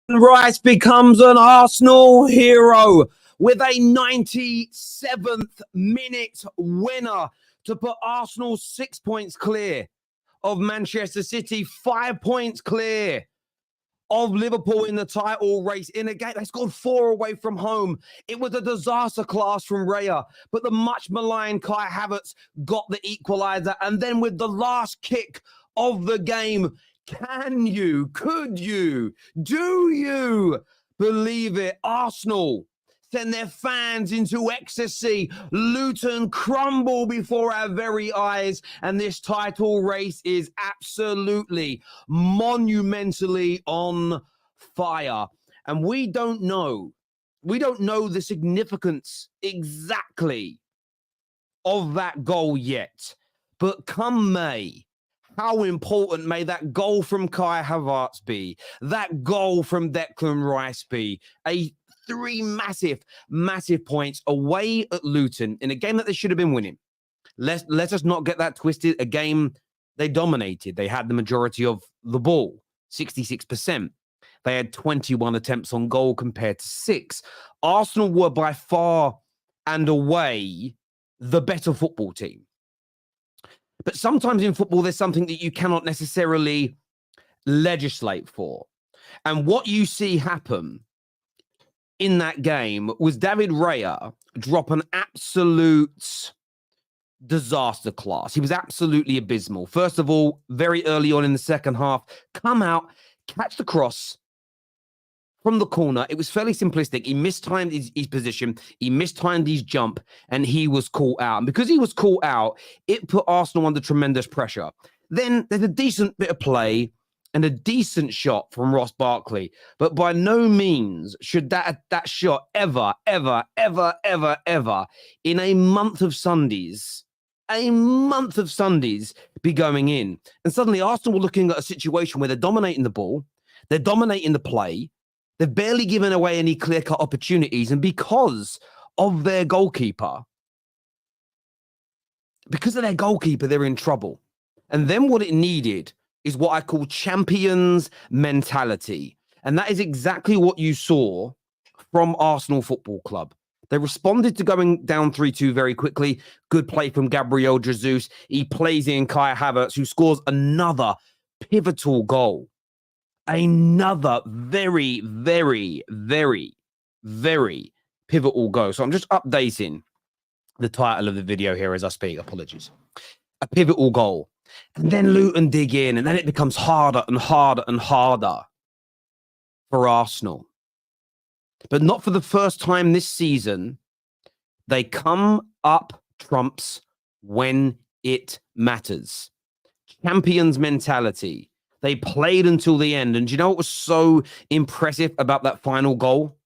Rice becomes an Arsenal hero with a 97th minute winner to put Arsenal 6 points clear of Manchester City, 5 points clear of Liverpool in the title race. In a game, they scored 4 away from home. It was a disaster class from Raya, but the much maligned Kai Havertz got the equaliser. And then with the last kick of the game, can you, could you, do you believe it? Arsenal send their fans into ecstasy. Luton crumble before our very eyes. And this title race is absolutely, monumentally on fire. And we don't know the significance exactly of that goal yet. But come May, how important may that goal from Kai Havertz be? That goal from Declan Rice be? 3 massive points away at Luton in a game that they should have been winning. Let us not get that twisted. A game they dominated. They had the majority of the ball, 66%. They had 21 attempts on goal compared to 6. Arsenal were by far and away the better football team. But sometimes in football, there's something that you cannot necessarily legislate for. And what you see happen in that game was David Raya drop an absolute disaster class. He was absolutely abysmal. First of all, very early on in the second half, come out, catch the cross from the corner. It was fairly simplistic. He mistimed his position. He mistimed his jump, and he was caught out. And because he was caught out, it put Arsenal under tremendous pressure. Then there's a decent bit of play and a decent shot from Ross Barkley. But by no means should that shot ever, in a month of Sundays, be going in. And suddenly Arsenal were looking at a situation where they're dominating the ball. They're dominating the play. They've barely given away any clear-cut opportunities. And because of their goalkeeper, they're in trouble. And then what it needed is what I call champions mentality. And that is exactly what you saw from Arsenal Football Club. They responded to going down 3-2 very quickly. Good play from Gabriel Jesus. He plays in Kai Havertz, who scores another pivotal goal. Another very pivotal goal. So I'm just updating the title of the video here as I speak. Apologies. A pivotal goal. And then Luton dig in, and then it becomes harder and harder for Arsenal. But not for the first time this season. They come up trumps when it matters. Champions mentality. They played until the end. And do you know what was so impressive about that final goal?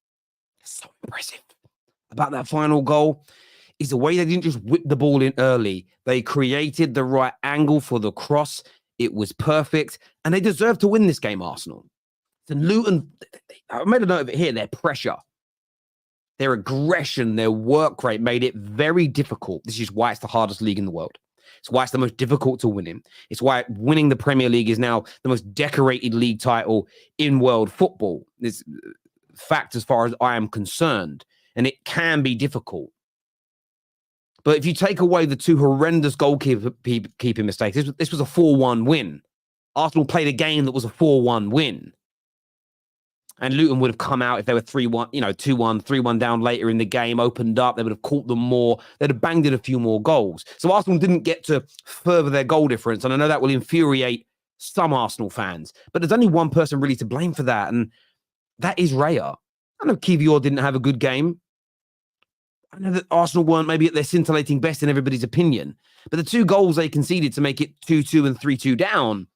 So impressive about that final goal is the way they didn't just whip the ball in early. They created the right angle for the cross. It was perfect. And they deserve to win this game, Arsenal. The Luton, I made a note of it here, their pressure, their aggression, their work rate made it very difficult. This is why it's the hardest league in the world. It's why it's the most difficult to win in. It's why winning the Premier League is now the most decorated league title in world football. It's fact as far as I am concerned. And it can be difficult. But if you take away the 2 horrendous goalkeeping mistakes, this was a 4-1 win. Arsenal played a game that was a 4-1 win. And Luton would have come out if they were 3-1, 2-1, 3-1 down later in the game, opened up. They would have caught them more. They'd have banged in a few more goals. So Arsenal didn't get to further their goal difference. And I know that will infuriate some Arsenal fans. But there's only one person really to blame for that. And that is Raya. I know Kivior didn't have a good game. I know that Arsenal weren't maybe at their scintillating best in everybody's opinion. But the 2 goals they conceded to make it 2-2 and 3-2 down,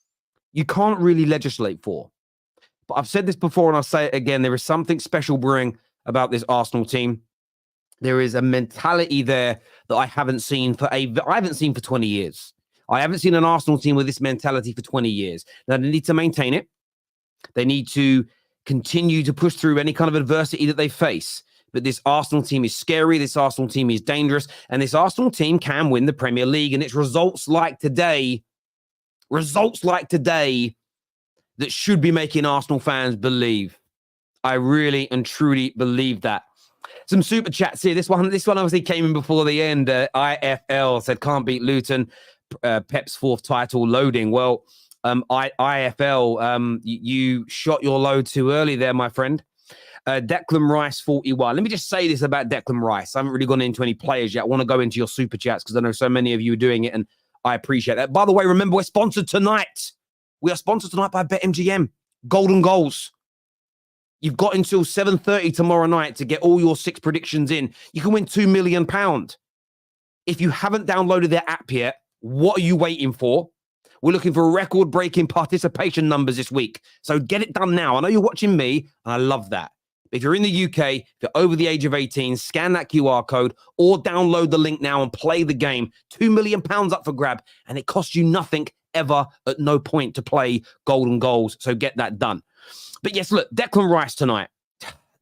you can't really legislate for. But I've said this before and I'll say it again. There is something special brewing about this Arsenal team. There is a mentality there that I haven't seen for 20 years. I haven't seen an Arsenal team with this mentality for 20 years. Now, they need to maintain it. They need to continue to push through any kind of adversity that they face. But this Arsenal team is scary, this Arsenal team is dangerous, and this Arsenal team can win the Premier League. And it's results like today that should be making Arsenal fans believe. I really and truly believe that. Some super chats here. This one obviously came in before the end. IFL said, can't beat Luton. Pep's fourth title loading. Well, IFL, you shot your load too early there, my friend. Declan Rice, 41. Let me just say this about Declan Rice. I haven't really gone into any players yet. I want to go into your super chats because I know so many of you are doing it, and I appreciate that. By the way, remember, we're sponsored tonight. We are sponsored tonight by BetMGM. Golden Goals. You've got until 7:30 tomorrow night to get all your 6 predictions in. You can win £2 million. If you haven't downloaded their app yet, what are you waiting for? We're looking for record-breaking participation numbers this week. So get it done now. I know you're watching me, and I love that. If you're in the UK, if you're over the age of 18, scan that QR code or download the link now and play the game. £2 million up for grab, and it costs you nothing ever at no point to play Golden Goals. So get that done. But yes, look, Declan Rice tonight.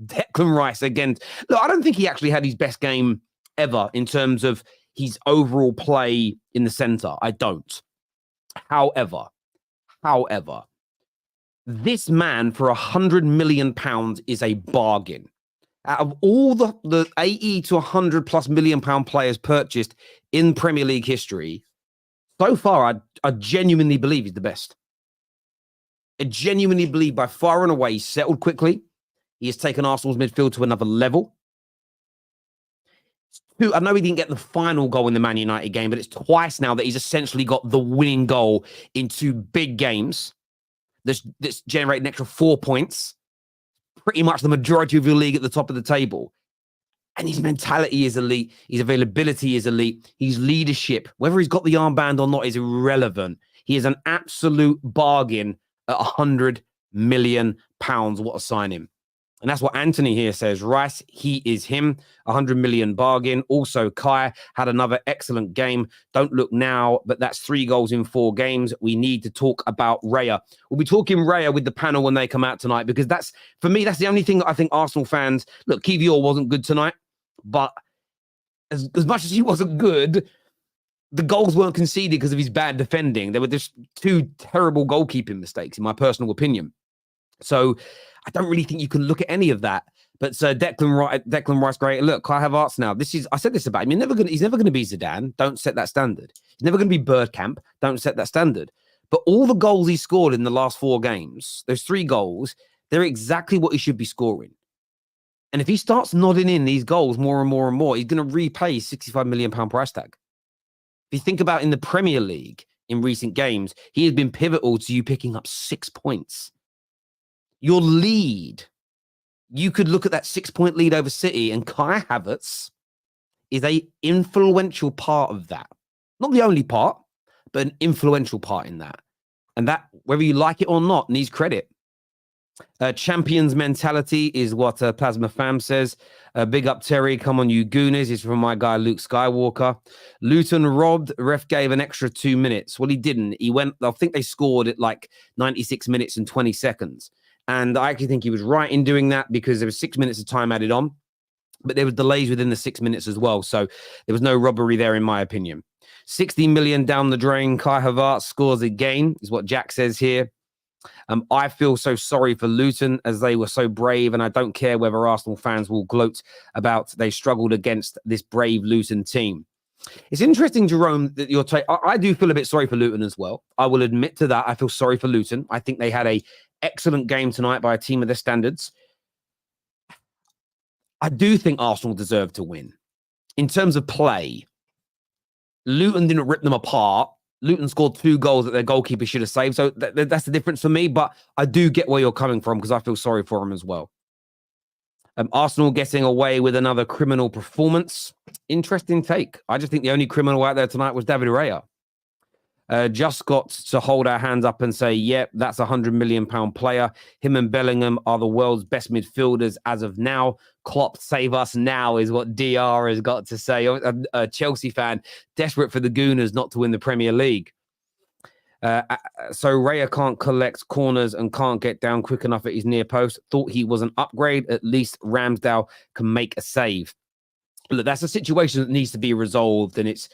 Declan Rice again. Look, I don't think he actually had his best game ever in terms of his overall play in the centre. I don't. However, this man for £100 million is a bargain. Out of all the 80 to 100 plus million pound players purchased in Premier League history, so far, I genuinely believe he's the best. I genuinely believe by far and away he's settled quickly. He has taken Arsenal's midfield to another level. I know he didn't get the final goal in the Man United game, but it's twice now that he's essentially got the winning goal in 2 big games. That's generated an extra 4 points. Pretty much the majority of your league at the top of the table. And his mentality is elite. His availability is elite. His leadership, whether he's got the armband or not, is irrelevant. He is an absolute bargain at £100 million. What a signing. And that's what Anthony here says. Rice, he is him. 100 million bargain. Also, Kai had another excellent game. Don't look now, but that's 3 goals in 4 games. We need to talk about Raya. We'll be talking Raya with the panel when they come out tonight, because that's, for me, that's the only thing that I think Arsenal fans... Look, Kivior wasn't good tonight, but as much as he wasn't good, the goals weren't conceded because of his bad defending. There were just 2 terrible goalkeeping mistakes, in my personal opinion. So I don't really think you can look at any of that. But Declan Rice, great. Look, Kai Havertz now. I said this about him. He's never going to be Zidane. Don't set that standard. He's never going to be Bergkamp. Don't set that standard. But all the goals he scored in the last 4 games, those 3 goals, they're exactly what he should be scoring. And if he starts nodding in these goals more and more and more, he's going to repay his £65 million price tag. If you think about in the Premier League in recent games, he has been pivotal to you picking up 6 points. Your lead, you could look at that 6-point lead over City, and Kai Havertz is an influential part of that. Not the only part, but an influential part in that. And that, whether you like it or not, needs credit. Champions mentality is what Plasma Fam says. Big up Terry, come on you gooners. It's from my guy Luke Skywalker. Luton robbed, ref gave an extra 2 minutes. Well, he didn't. I think they scored at like 96 minutes and 20 seconds. And I actually think he was right in doing that because there was 6 minutes of time added on. But there were delays within the 6 minutes as well. So there was no robbery there, in my opinion. 60 million down the drain. Kai Havertz scores again, is what Jack says here. I feel so sorry for Luton as they were so brave, and I don't care whether Arsenal fans will gloat about they struggled against this brave Luton team. It's interesting, Jerome, that you're I do feel a bit sorry for Luton as well. I will admit to that. I feel sorry for Luton. I think they had an excellent game tonight by a team of their standards. I do think Arsenal deserved to win. In terms of play, Luton didn't rip them apart. Luton scored 2 goals that their goalkeeper should have saved. So that's the difference for me. But I do get where you're coming from because I feel sorry for them as well. Arsenal getting away with another criminal performance. Interesting take. I just think the only criminal out there tonight was David Raya. Just got to hold our hands up and say, yep, that's a £100 million player. Him and Bellingham are the world's best midfielders as of now. Klopp, save us now, is what DR has got to say. A Chelsea fan, desperate for the Gooners not to win the Premier League. So Raya can't collect corners and can't get down quick enough at his near post. Thought he was an upgrade. At least Ramsdale can make a save. Look, that's a situation that needs to be resolved, and it's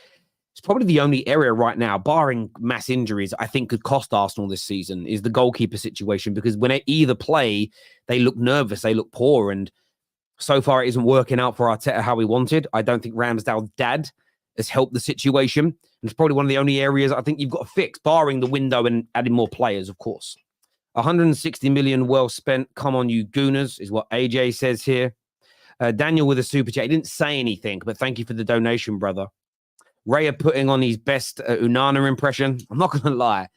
probably the only area right now, barring mass injuries, I think could cost Arsenal this season, is the goalkeeper situation, because when they either play, they look nervous, they look poor, and so far it isn't working out for Arteta how he wanted. I don't think Ramsdale's dad has helped the situation, and it's probably one of the only areas I think you've got to fix, barring the window and adding more players, of course. 160 million well spent. Come on, you gooners, is what AJ says here. Daniel with a super chat. He didn't say anything, but thank you for the donation, brother. Raya putting on his best Unana impression. I'm not going to lie.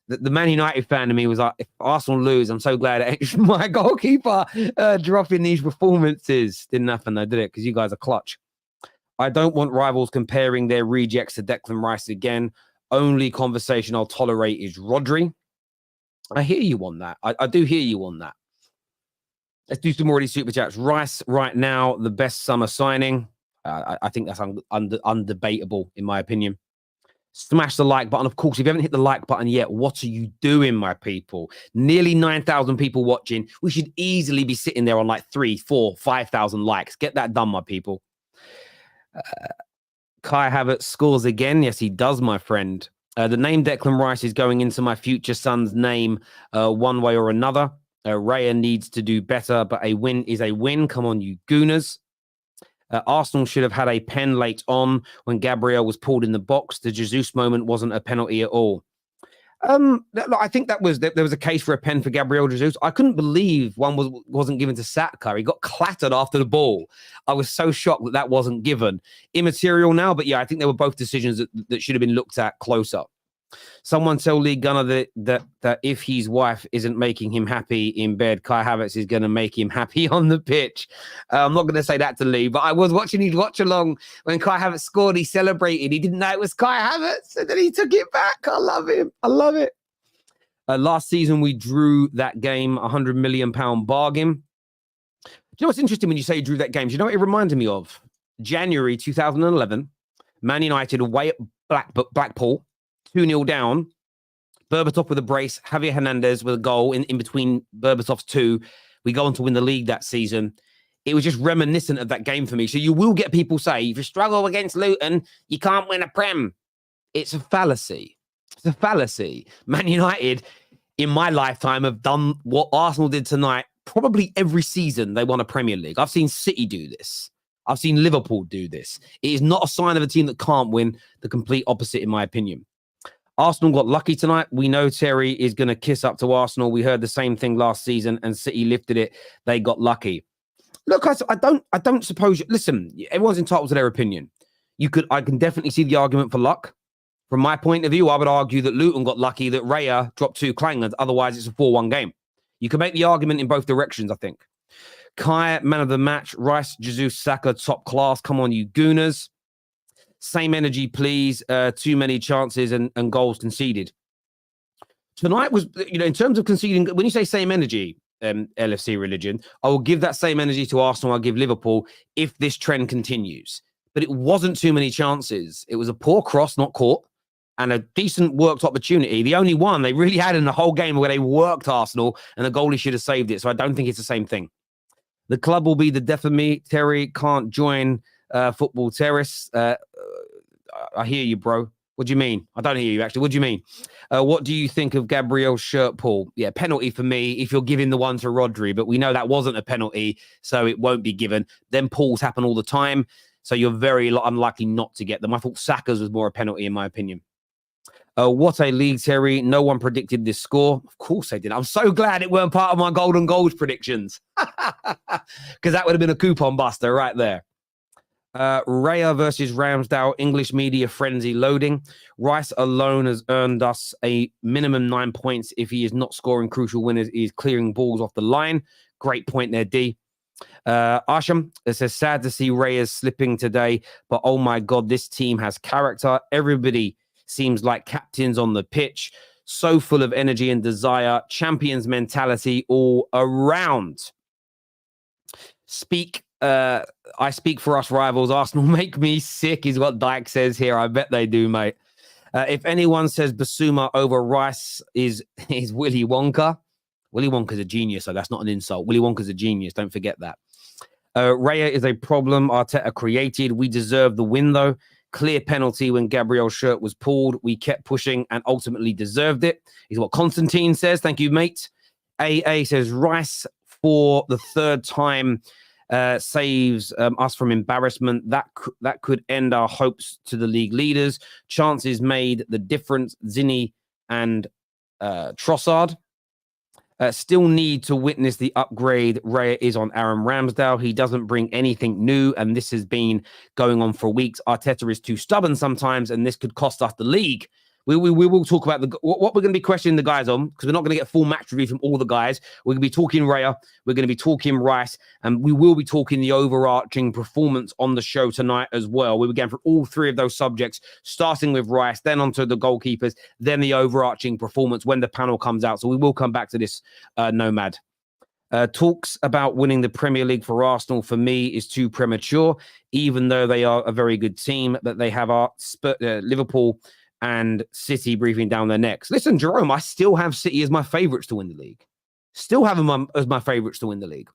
The Man United fan of me was like, if Arsenal lose, I'm so glad it's my goalkeeper dropping these performances. Didn't happen though, did it? Because you guys are clutch. I don't want rivals comparing their rejects to Declan Rice again. Only conversation I'll tolerate is Rodri. I hear you on that. I do hear you on that. Let's do some more of these super chats. Rice right now, the best summer signing. I think that's undebatable, in my opinion. Smash the like button. Of course, if you haven't hit the like button yet, what are you doing, my people? Nearly 9,000 people watching. We should easily be sitting there on like 3, 4, 5,000 likes. Get that done, my people. Kai Havertz scores again. Yes, he does, my friend. The name Declan Rice is going into my future son's name one way or another. Raya needs to do better, but a win is a win. Come on, you gooners. Arsenal should have had a pen late on when Gabriel was pulled in the box. The Jesus moment wasn't a penalty at all. I think there was a case for a pen for Gabriel Jesus. I couldn't believe one wasn't given to Saka. He got clattered after the ball. I was so shocked that wasn't given. Immaterial now, but yeah, I think they were both decisions that should have been looked at closer. Someone tell Lee Gunner that if his wife isn't making him happy in bed, Kai Havertz is going to make him happy on the pitch. I'm not going to say that to Lee, but I was watching his watch along when Kai Havertz scored. He celebrated. He didn't know it was Kai Havertz, and then he took it back. I love him. I love it. Last season, we drew that game, £100 million bargain. Do you know what's interesting when you say you drew that game? Do you know what it reminded me of? January 2011, Man United away at Blackpool. 2-0 down, Berbatov with a brace, Javier Hernandez with a goal in between Berbatov's two. We go on to win the league that season. It was just reminiscent of that game for me. So you will get people say, if you struggle against Luton, you can't win a Prem. It's a fallacy. It's a fallacy. Man United, in my lifetime, have done what Arsenal did tonight. Probably every season they won a Premier League. I've seen City do this. I've seen Liverpool do this. It is not a sign of a team that can't win. The complete opposite, in my opinion. Arsenal got lucky tonight. We know Terry is going to kiss up to Arsenal. We heard the same thing last season, and City lifted it. They got lucky. Look, I don't suppose. Listen, everyone's entitled to their opinion. I can definitely see the argument for luck. From my point of view, I would argue that Luton got lucky that Raya dropped 2 clangers. Otherwise, it's a 4-1 game. You can make the argument in both directions, I think. Kai, man of the match. Rice, Jesus, Saka, top class. Come on, you gooners. Same energy, please. Too many chances and goals conceded. Tonight was, in terms of conceding, when you say same energy, LFC religion, I will give that same energy to Arsenal. I'll give Liverpool if this trend continues. But it wasn't too many chances. It was a poor cross, not caught, and a decent worked opportunity. The only one they really had in the whole game where they worked Arsenal, and the goalie should have saved it. So I don't think it's the same thing. The club will be the death of me. Terry can't join Football Terrace. I hear you, bro. What do you mean? I don't hear you, actually. What do you mean? What do you think of Gabriel's shirt pull? Yeah, penalty for me if you're giving the one to Rodri, but we know that wasn't a penalty, so it won't be given. Then pulls happen all the time, so you're very unlikely not to get them. I thought Saka's was more a penalty, in my opinion. What a league, Terry. No one predicted this score. Of course they did. I'm so glad it weren't part of my golden goals predictions, because that would have been a coupon buster right there. Raya versus Ramsdale, English media frenzy loading. Rice alone has earned us a minimum 9 points. If he is not scoring crucial winners, he is clearing balls off the line. Great point there, D. Asham, it says, sad to see Raya slipping today, but oh my God, this team has character. Everybody seems like captains on the pitch. So full of energy and desire. Champions mentality all around. I speak for us rivals. Arsenal make me sick, is what Dyke says here. I bet they do, mate. If anyone says Basuma over Rice is Willy Wonka, Willy Wonka's a genius, so that's not an insult. Willy Wonka's a genius. Don't forget that. Raya is a problem Arteta created. We deserve the win, though. Clear penalty when Gabriel's shirt was pulled. We kept pushing and ultimately deserved it, is what Constantine says. Thank you, mate. AA says Rice for the third time saves us from embarrassment. That could end our hopes to the league leaders. Chances made the difference. Zinni and Trossard. Still need to witness the upgrade Raya is on Aaron Ramsdale. He doesn't bring anything new, and this has been going on for weeks. Arteta is too stubborn sometimes, and this could cost us the league. We will talk about what we're going to be questioning the guys on, because we're not going to get a full match review from all the guys. We're going to be talking Raya, we're going to be talking Rice, and we will be talking the overarching performance on the show tonight as well. We were going through all three of those subjects, starting with Rice, then onto the goalkeepers, then the overarching performance when the panel comes out. So we will come back to this, Nomad. Talks about winning the Premier League for Arsenal, for me, is too premature, even though they are a very good team, but they have Liverpool and City breathing down their necks. Listen, Jerome, I still have City as my favourites to win the league. Still have them as my favourites to win the league.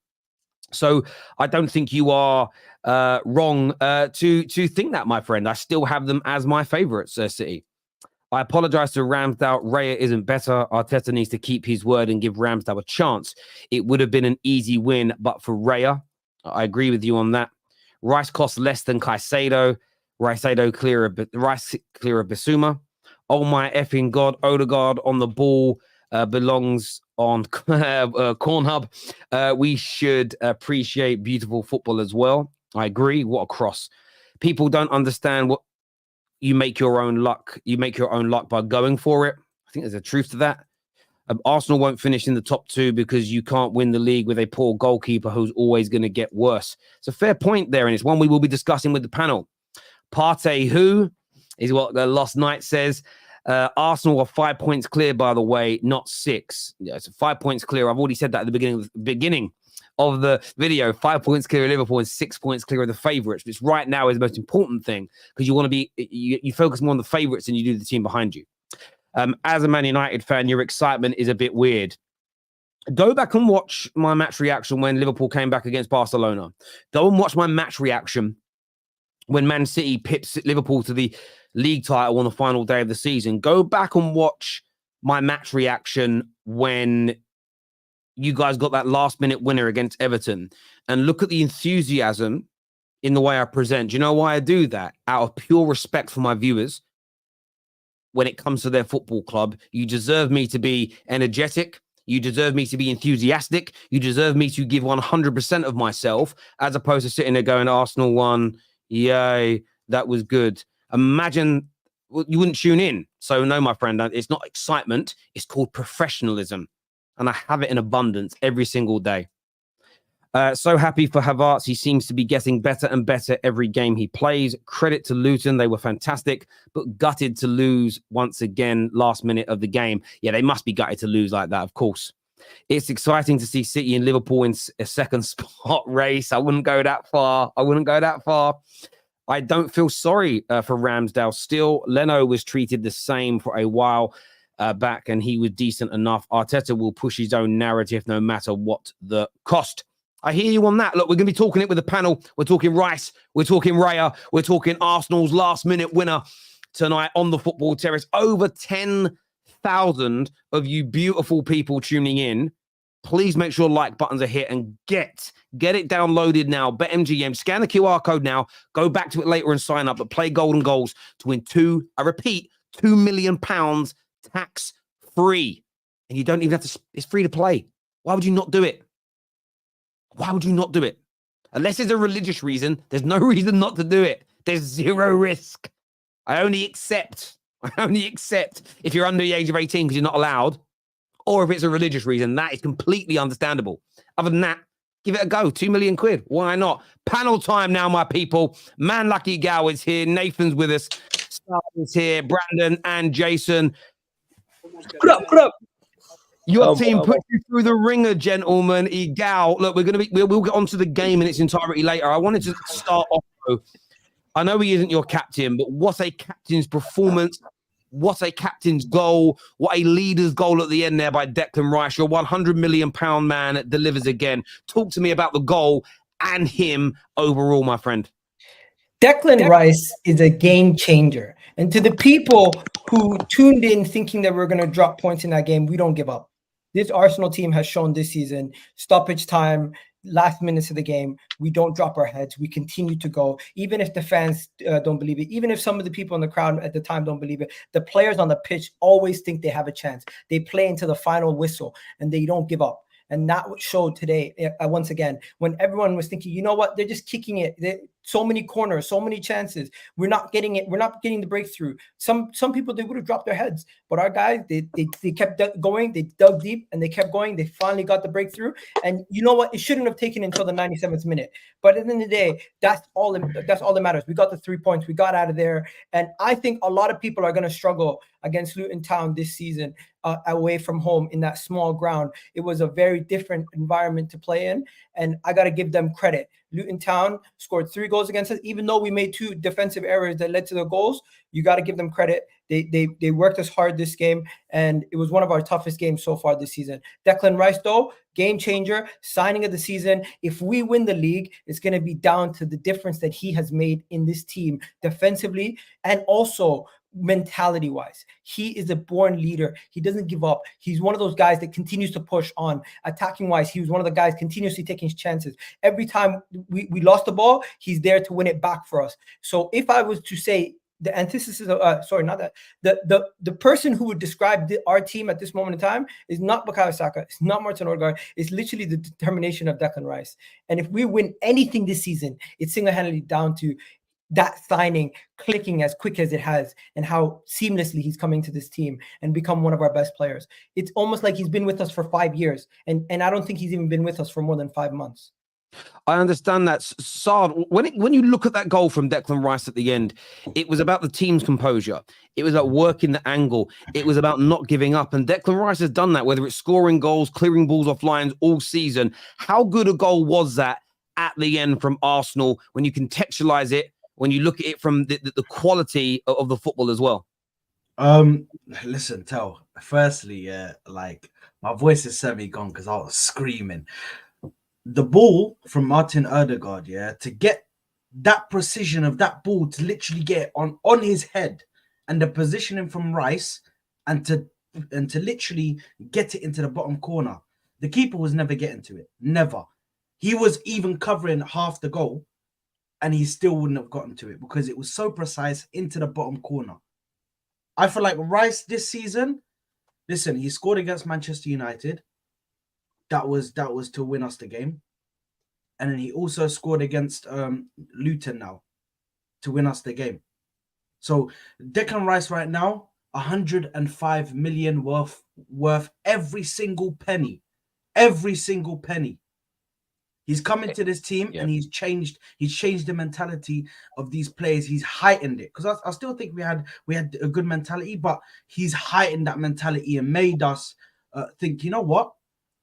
So I don't think you are wrong to think that, my friend. I still have them as my favourites, City. I apologise to Ramsdale. Raya isn't better. Arteta needs to keep his word and give Ramsdale a chance. It would have been an easy win, but for Raya, I agree with you on that. Rice costs less than Caicedo. Rice clear of Basuma. Oh my effing God, Odegaard on the ball belongs on Corn Hub. We should appreciate beautiful football as well. I agree. What a cross. People don't understand what you make your own luck. You make your own luck by going for it. I think there's a truth to that. Arsenal won't finish in the top two because you can't win the league with a poor goalkeeper who's always going to get worse. It's a fair point there, and it's one we will be discussing with the panel. Partey, who is what the Lost Knight says. Arsenal are 5 points clear, by the way, not 6. Yeah, it's 5 points clear. I've already said that at the beginning of the video. 5 points clear of Liverpool and 6 points clear of the favourites, which right now is the most important thing, because you want to be you focus more on the favourites than you do the team behind you. As a Man United fan, your excitement is a bit weird. Go back and watch my match reaction when Liverpool came back against Barcelona. Go and watch my match reaction when Man City pips Liverpool to the league title on the final day of the season. Go back and watch my match reaction when you guys got that last-minute winner against Everton, and look at the enthusiasm in the way I present. Do you know why I do that? Out of pure respect for my viewers. When it comes to their football club, you deserve me to be energetic. You deserve me to be enthusiastic. You deserve me to give 100% of myself, as opposed to sitting there going, Arsenal won. Yay, that was good. Imagine you wouldn't tune in. So no, my friend, it's not excitement. It's called professionalism. And I have it in abundance every single day. So happy for Havertz. He seems to be getting better and better every game he plays. Credit to Luton. They were fantastic, but gutted to lose once again last minute of the game. Yeah, they must be gutted to lose like that, of course. It's exciting to see City and Liverpool in a second spot race. I wouldn't go that far. I don't feel sorry for Ramsdale. Still, Leno was treated the same for a while back, and he was decent enough. Arteta will push his own narrative no matter what the cost. I hear you on that. Look, we're going to be talking it with the panel. We're talking Rice. We're talking Raya. We're talking Arsenal's last-minute winner tonight on the Football Terrace. Over 10,000 of you beautiful people tuning in. Please make sure like buttons are hit and get it downloaded now. BetMGM. Scan the QR code now. Go back to it later and sign up. But play Golden Goals to win £2 million tax-free. And you don't even have to. It's free to play. Why would you not do it? Why would you not do it? Unless there's a religious reason, there's no reason not to do it. There's zero risk. I only accept if you're under the age of 18 because you're not allowed, or if it's a religious reason. That is completely understandable. Other than that, give it a go. £2 million. Why not? Panel time now, my people. Man Lucky Egal is here. Nathan's with us. Star is here. Brandon and Jason. Good up. Your team put you through the ringer, gentlemen. Egal. Look, we'll get onto the game in its entirety later. I wanted to start off, though. I know he isn't your captain, but what a captain's performance. What a captain's goal. What a leader's goal at the end there by Declan Rice. Your £100 million man delivers again. Talk to me about the goal and him overall, my friend. Declan Rice is a game changer. And to the people who tuned in thinking that we're going to drop points in that game, we don't give up. This Arsenal team has shown this season, stoppage time, last minutes of the game, we don't drop our heads. We continue to go, even if the fans don't believe it, even if some of the people in the crowd at the time don't believe it. The players on the pitch always think they have a chance. They play into the final whistle and they don't give up. And that showed today, once again, when everyone was thinking, you know what, they're just kicking it. So many corners, so many chances. We're not getting it. We're not getting the breakthrough. Some people, they would have dropped their heads. But our guys, they kept going. They dug deep and they kept going. They finally got the breakthrough. And you know what? It shouldn't have taken until the 97th minute. But at the end of the day, that's all that matters. We got the 3 points. We got out of there. And I think a lot of people are going to struggle against Luton Town this season. Away from home in that small ground. It was a very different environment to play in, and I got to give them credit. Luton Town scored 3 goals against us, even though we made 2 defensive errors that led to the goals. You got to give them credit. They worked us hard this game, and it was one of our toughest games so far this season. Declan Rice, though, game changer, signing of the season. If we win the league, it's going to be down to the difference that he has made in this team defensively and also mentality-wise. He is a born leader. He doesn't give up. He's one of those guys that continues to push on. Attacking-wise, he was one of the guys continuously taking chances. Every time we lost the ball, he's there to win it back for us. So if I was to say the antithesis of, the person who would describe our team at this moment in time is not Bukayo Saka, it's not Martin Odegaard, it's literally the determination of Declan Rice. And if we win anything this season, it's single-handedly down to that signing clicking as quick as it has and how seamlessly he's coming to this team and become one of our best players. It's almost like he's been with us for 5 years. And I don't think he's even been with us for more than 5 months. I understand that. Saad, when you look at that goal from Declan Rice at the end, it was about the team's composure. It was about working the angle. It was about not giving up. And Declan Rice has done that, whether it's scoring goals, clearing balls off lines all season. How good a goal was that at the end from Arsenal when you contextualize it, when you look at it from the quality of the football as well? Listen, firstly, like my voice is semi-gone because I was screaming. The ball from Martin Odegaard, to get that precision of that ball to literally get on his head and the positioning from Rice and to literally get it into the bottom corner. The keeper was never getting to it. Never. He was even covering half the goal and he still wouldn't have gotten to it because it was so precise into the bottom corner. I feel like Rice this season, listen, he scored against Manchester United. That was to win us the game. And then he also scored against Luton now to win us the game. So Declan Rice right now, 105 million worth every single penny. Every single penny. He's come into this team and he's changed the mentality of these players. He's heightened it. Because I still think we had a good mentality, but he's heightened that mentality and made us think, you know what?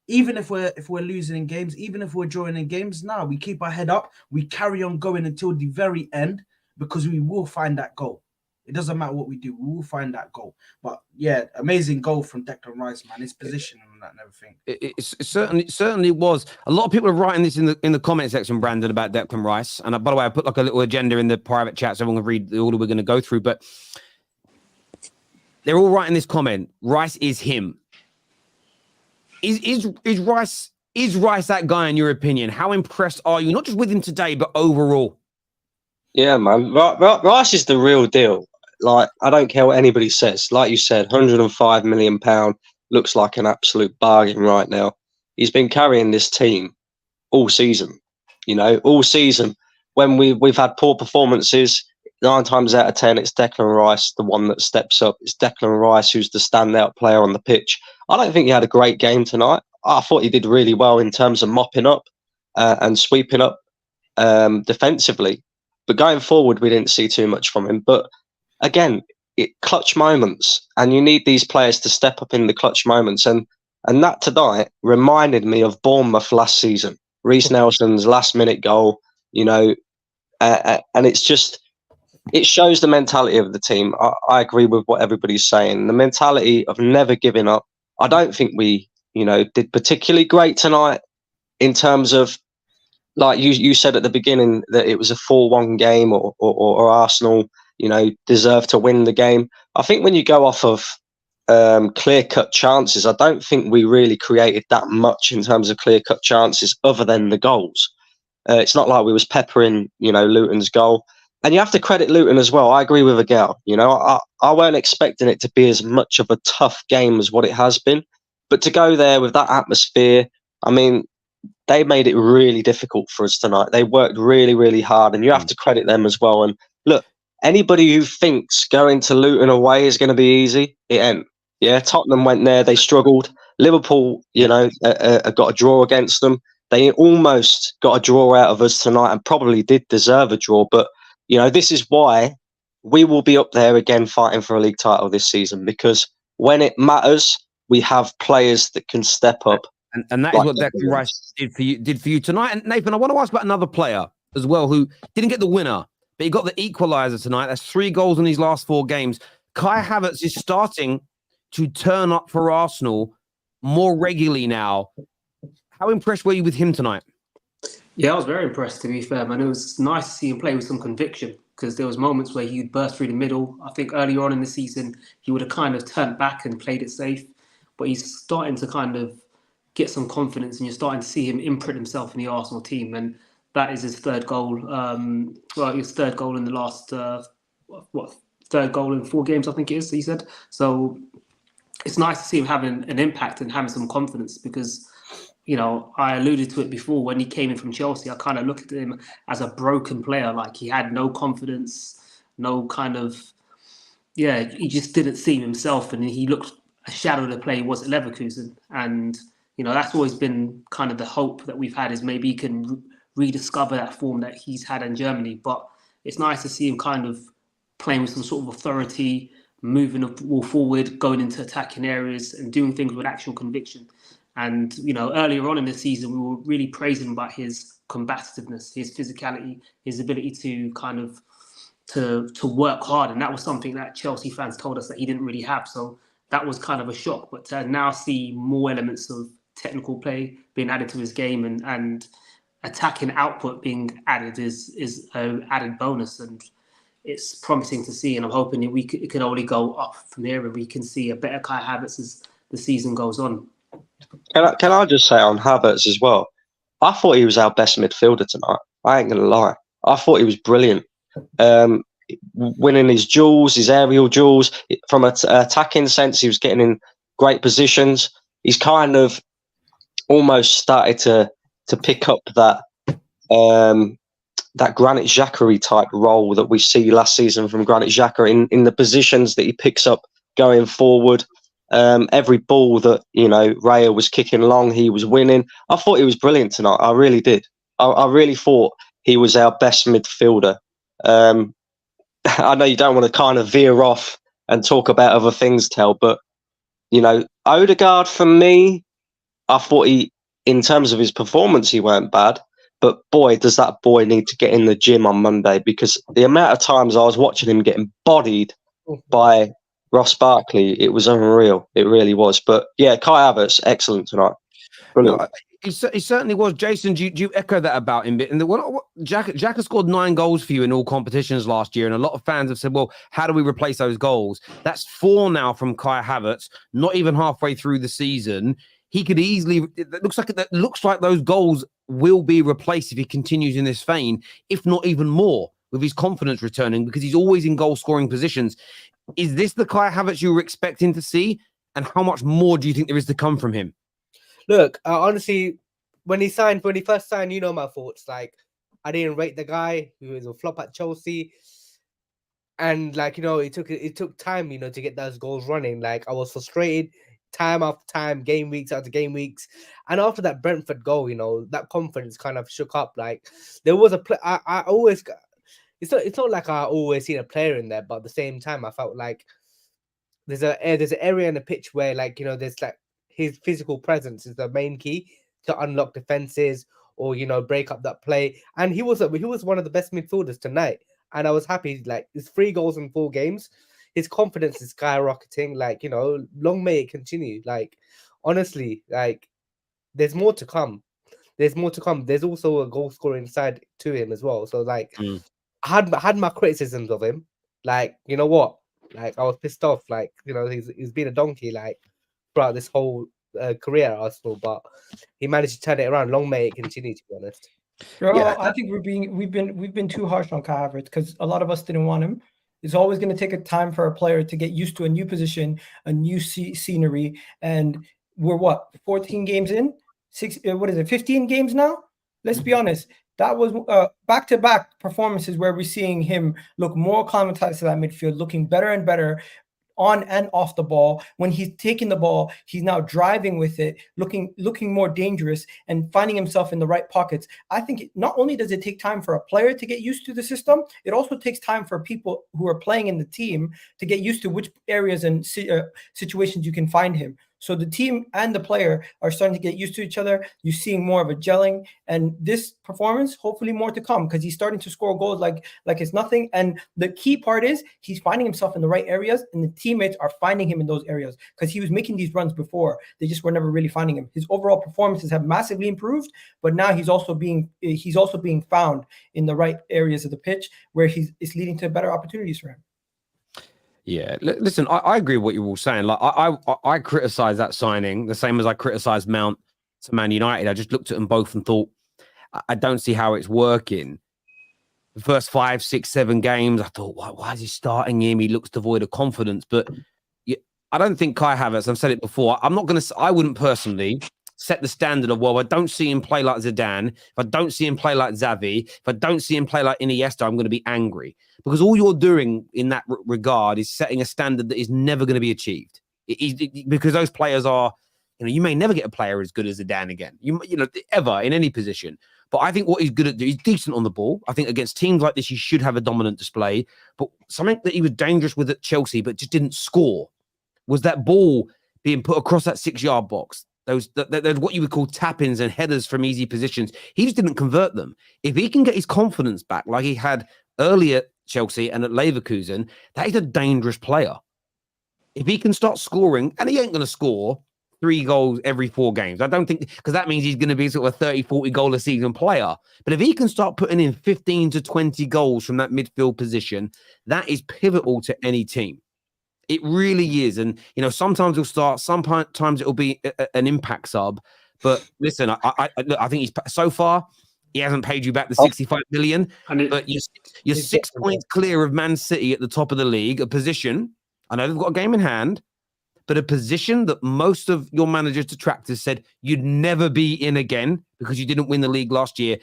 Even if we're losing in games, even if we're drawing in games, we keep our head up. We carry on going until the very end because we will find that goal. It doesn't matter what we do, we will find that goal. But yeah, amazing goal from Declan Rice, man. His position and that and everything. It certainly was. A lot of people are writing this in the comment section, Brandon, about Declan Rice. And by the way, I put like a little agenda in the private chat so everyone can read the order we're going to go through. But they're all writing this comment. Rice is him. Is Rice that guy in your opinion? How impressed are you? Not just with him today, but overall. Yeah, man. Rice is the real deal. Like, I don't care what anybody says. Like you said, £105 million looks like an absolute bargain right now. He's been carrying this team all season. All season. When we've had poor performances, 9 times out of 10, it's Declan Rice, the one that steps up. It's Declan Rice who's the standout player on the pitch. I don't think he had a great game tonight. I thought he did really well in terms of mopping up and sweeping up defensively. But going forward, we didn't see too much from him. But again, clutch moments, and you need these players to step up in the clutch moments. And that tonight reminded me of Bournemouth last season. Reece Nelson's last-minute goal, and it's just it shows the mentality of the team. I agree with what everybody's saying. The mentality of never giving up. I don't think we, did particularly great tonight in terms of, like you said at the beginning, that it was a 4-1 game or Arsenal, deserved to win the game. I think when you go off of clear-cut chances, I don't think we really created that much in terms of clear-cut chances other than the goals. It's not like we was peppering, Luton's goal. And you have to credit Luton as well. I agree with Egal. I weren't expecting it to be as much of a tough game as what it has been. But to go there with that atmosphere, I mean, they made it really difficult for us tonight. They worked really, really hard, and you have to credit them as well. And look, anybody who thinks going to Luton away is going to be easy, it ain't. Yeah, Tottenham went there, they struggled. Liverpool, got a draw against them. They almost got a draw out of us tonight and probably did deserve a draw. But, this is why we will be up there again fighting for a league title this season, because when it matters, we have players that can step up. And that is what Declan Rice did for you tonight. And Nathan, I want to ask about another player as well who didn't get the winner, but he got the equaliser tonight. That's 3 goals in his last 4 games. Kai Havertz is starting to turn up for Arsenal more regularly now. How impressed were you with him tonight? Yeah, I was very impressed, to be fair, man. It was nice to see him play with some conviction, because there was moments where he'd burst through the middle. I think earlier on in the season, he would have kind of turned back and played it safe, but he's starting to kind of get some confidence, and you're starting to see him imprint himself in the Arsenal team, and that is his 3rd goal. His 3rd goal in the last, 3rd goal in 4 games, I think it is, he said. So it's nice to see him having an impact and having some confidence, because I alluded to it before. When he came in from Chelsea, I kind of looked at him as a broken player. Like, he had no confidence, no kind of, he just didn't seem himself, and he looked a shadow of the play he was at Leverkusen. And, that's always been kind of the hope that we've had, is maybe he can rediscover that form that he's had in Germany. But it's nice to see him kind of playing with some sort of authority, moving the ball forward, going into attacking areas and doing things with actual conviction. And, earlier on in the season, we were really praising about his combativeness, his physicality, his ability to kind of to work hard. And that was something that Chelsea fans told us that he didn't really have. So that was kind of a shock. But to now see more elements of technical play being added to his game and attacking output being added is an added bonus. And it's promising to see. And I'm hoping it can only go up from here, and we can see a better Kai Havertz as the season goes on. Can I just say on Havertz as well? I thought he was our best midfielder tonight. I ain't going to lie. I thought he was brilliant. Winning his duels, his aerial duels. From an attacking sense, he was getting in great positions. He's kind of almost started to pick up that Granit Xhaka type role that we see last season from Granit Xhaka in the positions that he picks up going forward. Every ball that Raya was kicking long, he was winning. I thought he was brilliant tonight. I really did. I really thought he was our best midfielder. I know you don't want to kind of veer off and talk about other things, Tel, but Odegaard, for me, I thought in terms of his performance, he weren't bad. But boy, does that boy need to get in the gym on Monday, because the amount of times I was watching him getting bodied by Ross Barkley, it was unreal. It really was. But yeah, Kai Havertz, excellent tonight. Brilliant. No, he certainly was. Jason, do you echo that about him? And Jack has scored 9 goals for you in all competitions last year, and a lot of fans have said, well, how do we replace those goals? That's 4 now from Kai Havertz, not even halfway through the season. He could easily, that looks like those goals will be replaced if he continues in this vein, if not even more, with his confidence returning, because he's always in goal scoring positions. Is this the Kai Havertz you were expecting to see? And how much more do you think there is to come from him? Look, honestly, when he first signed, my thoughts. Like, I didn't rate the guy. He was a flop at Chelsea, and it took time, to get those goals running. Like, I was frustrated, time after time, game weeks after game weeks, and after that Brentford goal, that confidence kind of shook up. Like, there was a play. I always. It's not like I always seen a player in there, but at the same time, I felt like there's an area in the pitch where there's his physical presence is the main key to unlock defenses or break up that play. And he was one of the best midfielders tonight. and I was happy. Like, it's 3 goals in 4 games. His confidence is skyrocketing. Like, you know, long may it continue. Like, honestly, like, there's more to come. There's more to come. There's also a goal scoring side to him as well. So, like, I had my criticisms of him. Like, you know what? Like, I was pissed off. Like, you know, he's been a donkey like throughout this whole career at Arsenal, but he managed to turn it around. Long may it continue, to be honest. Yeah, I think we've been too harsh on Kai Havertz because a lot of us didn't want him. It's always going to take a time for a player to get used to a new position, a new scenery, and we're 14 games in, 15 games now? Let's be honest. That was back-to-back performances where we're seeing him look more acclimatized to that midfield, looking better and better on and off the ball. When he's taking the ball, he's now driving with it, looking more dangerous and finding himself in the right pockets. I think not only does it take time for a player to get used to the system, it also takes time for people who are playing in the team to get used to which areas and situations you can find him. So the team and the player are starting to get used to each other. You're seeing more of a gelling, and this performance, hopefully more to come, because he's starting to score goals like it's nothing. And the key part is he's finding himself in the right areas, and the teammates are finding him in those areas, because he was making these runs before. They just were never really finding him. His overall performances have massively improved, but now he's also being found in the right areas of the pitch where it's leading to better opportunities for him. Yeah, listen, I agree with what you're all saying. Like, I criticize that signing the same as I criticized Mount to Man United. I just looked at them both and thought, I don't see how it's working. The first 5, 6, 7 games, I thought, why is he starting him? He looks devoid of confidence. But I don't think Kai Havertz, I've said it before, I wouldn't personally set the standard of, well, I don't see him play like Zidane. If I don't see him play like Xavi, if I don't see him play like Iniesta, I'm going to be angry. Because all you're doing in that regard is setting a standard that is never going to be achieved. Because those players are, you may never get a player as good as Zidane again, ever in any position. But I think what he's good at, he's decent on the ball. I think against teams like this, he should have a dominant display. But something that he was dangerous with at Chelsea, but just didn't score, was that ball being put across that 6-yard box. Those what you would call tap-ins and headers from easy positions. He just didn't convert them. If he can get his confidence back like he had earlier at Chelsea and at Leverkusen, that is a dangerous player. If he can start scoring, and he ain't going to score 3 goals every 4 games. I don't think, because that means he's going to be sort of a 30, 40 goal a season player. But if he can start putting in 15 to 20 goals from that midfield position, that is pivotal to any team. It really is. And, sometimes he'll start, sometimes it'll be an impact sub. But listen, I think he's, so far, he hasn't paid you back the 65 million. But you're 6 points clear of Man City at the top of the league, a position, I know they've got a game in hand, but a position that most of your managers' detractors said you'd never be in again because you didn't win the league last year.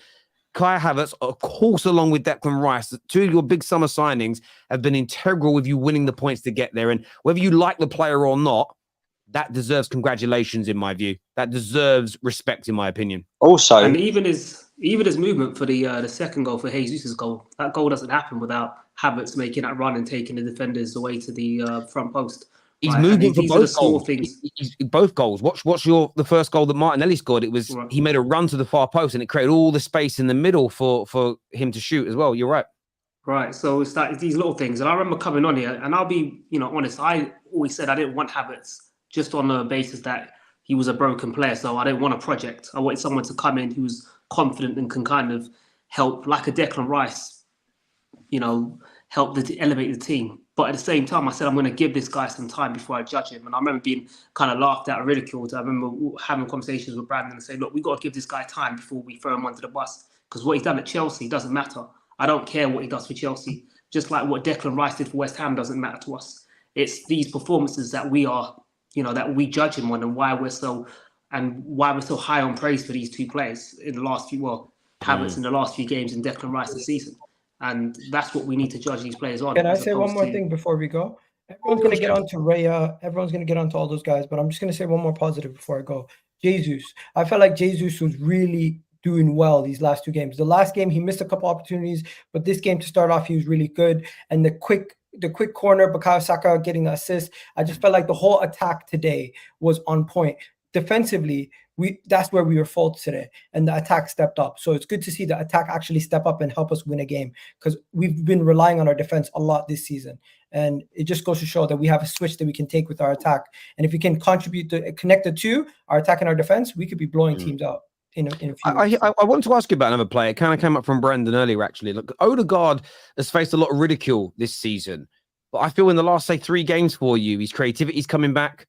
Kai Havertz, of course, along with Declan Rice, 2 of your big summer signings have been integral with you winning the points to get there. And whether you like the player or not, that deserves congratulations, in my view. That deserves respect, in my opinion. Also, and even his movement for the second goal, for Jesus' goal, that goal doesn't happen without Havertz making that run and taking the defenders away to the front post. He's moving for both goals. Things. Both goals. Watch the first goal that Martinelli scored. It was He made a run to the far post and it created all the space in the middle for him to shoot as well. You're right. Right. So it's these little things. And I remember coming on here, and I'll be honest, I always said I didn't want Havertz just on the basis that he was a broken player. So I didn't want a project. I wanted someone to come in who's confident and can kind of help, like a Declan Rice, help elevate the team. But at the same time, I said, I'm going to give this guy some time before I judge him. And I remember being kind of laughed at, ridiculed. I remember having conversations with Brandon and saying, look, we've got to give this guy time before we throw him onto the bus. Because what he's done at Chelsea doesn't matter. I don't care what he does for Chelsea. Just like what Declan Rice did for West Ham doesn't matter to us. It's these performances that we are, that we judge him on, and why we're so high on praise for these 2 players in the last few, Havertz in the last few games and Declan Rice this season. And that's what we need to judge these players on. Can I say one more thing before we go? Everyone's going to get on to Raya. Everyone's going to get on to all those guys. But I'm just going to say one more positive before I go. Jesus. I felt like Jesus was really doing well these last 2 games. The last game, he missed a couple opportunities. But this game, to start off, he was really good. And the quick corner, Bukayo Saka getting the assist. I just felt like the whole attack today was on point. Defensively, that's where we were fault today, and the attack stepped up. So it's good to see the attack actually step up and help us win a game, because we've been relying on our defense a lot this season, and it just goes to show that we have a switch that we can take with our attack. And if we can contribute to connect the two, our attack and our defense, we could be blowing teams out in a few weeks. I wanted to ask you about another player. It kind of came up from Brandon earlier, actually. Look, Odegaard has faced a lot of ridicule this season, but I feel in the last, say, 3 games for you, his creativity's coming back.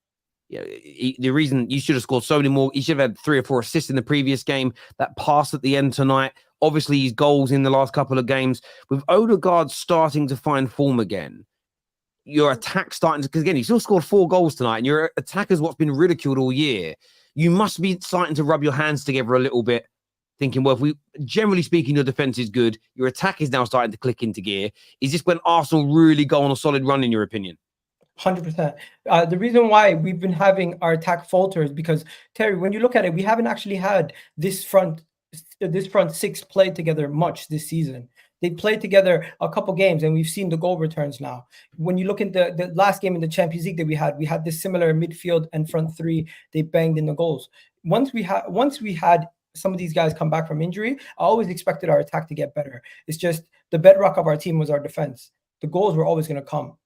The reason you should have scored so many more, he should have had 3 or 4 assists in the previous game. That pass at the end tonight, obviously his goals in the last couple of games. With Odegaard starting to find form again, your attack starting to, because again, he still scored 4 goals tonight, and your attack is what's been ridiculed all year. You must be starting to rub your hands together a little bit, thinking, well, if we, generally speaking, your defense is good, your attack is now starting to click into gear. Is this when Arsenal really go on a solid run, in your opinion? 100%. The reason why we've been having our attack falter is because, Terry, when you look at it, we haven't actually had this front 6 play together much this season. They played together a couple games, and we've seen the goal returns now. When you look at the last game in the Champions League that we had this similar midfield and front 3. They banged in the goals. Once we had some of these guys come back from injury, I always expected our attack to get better. It's just the bedrock of our team was our defense. The goals were always going to come.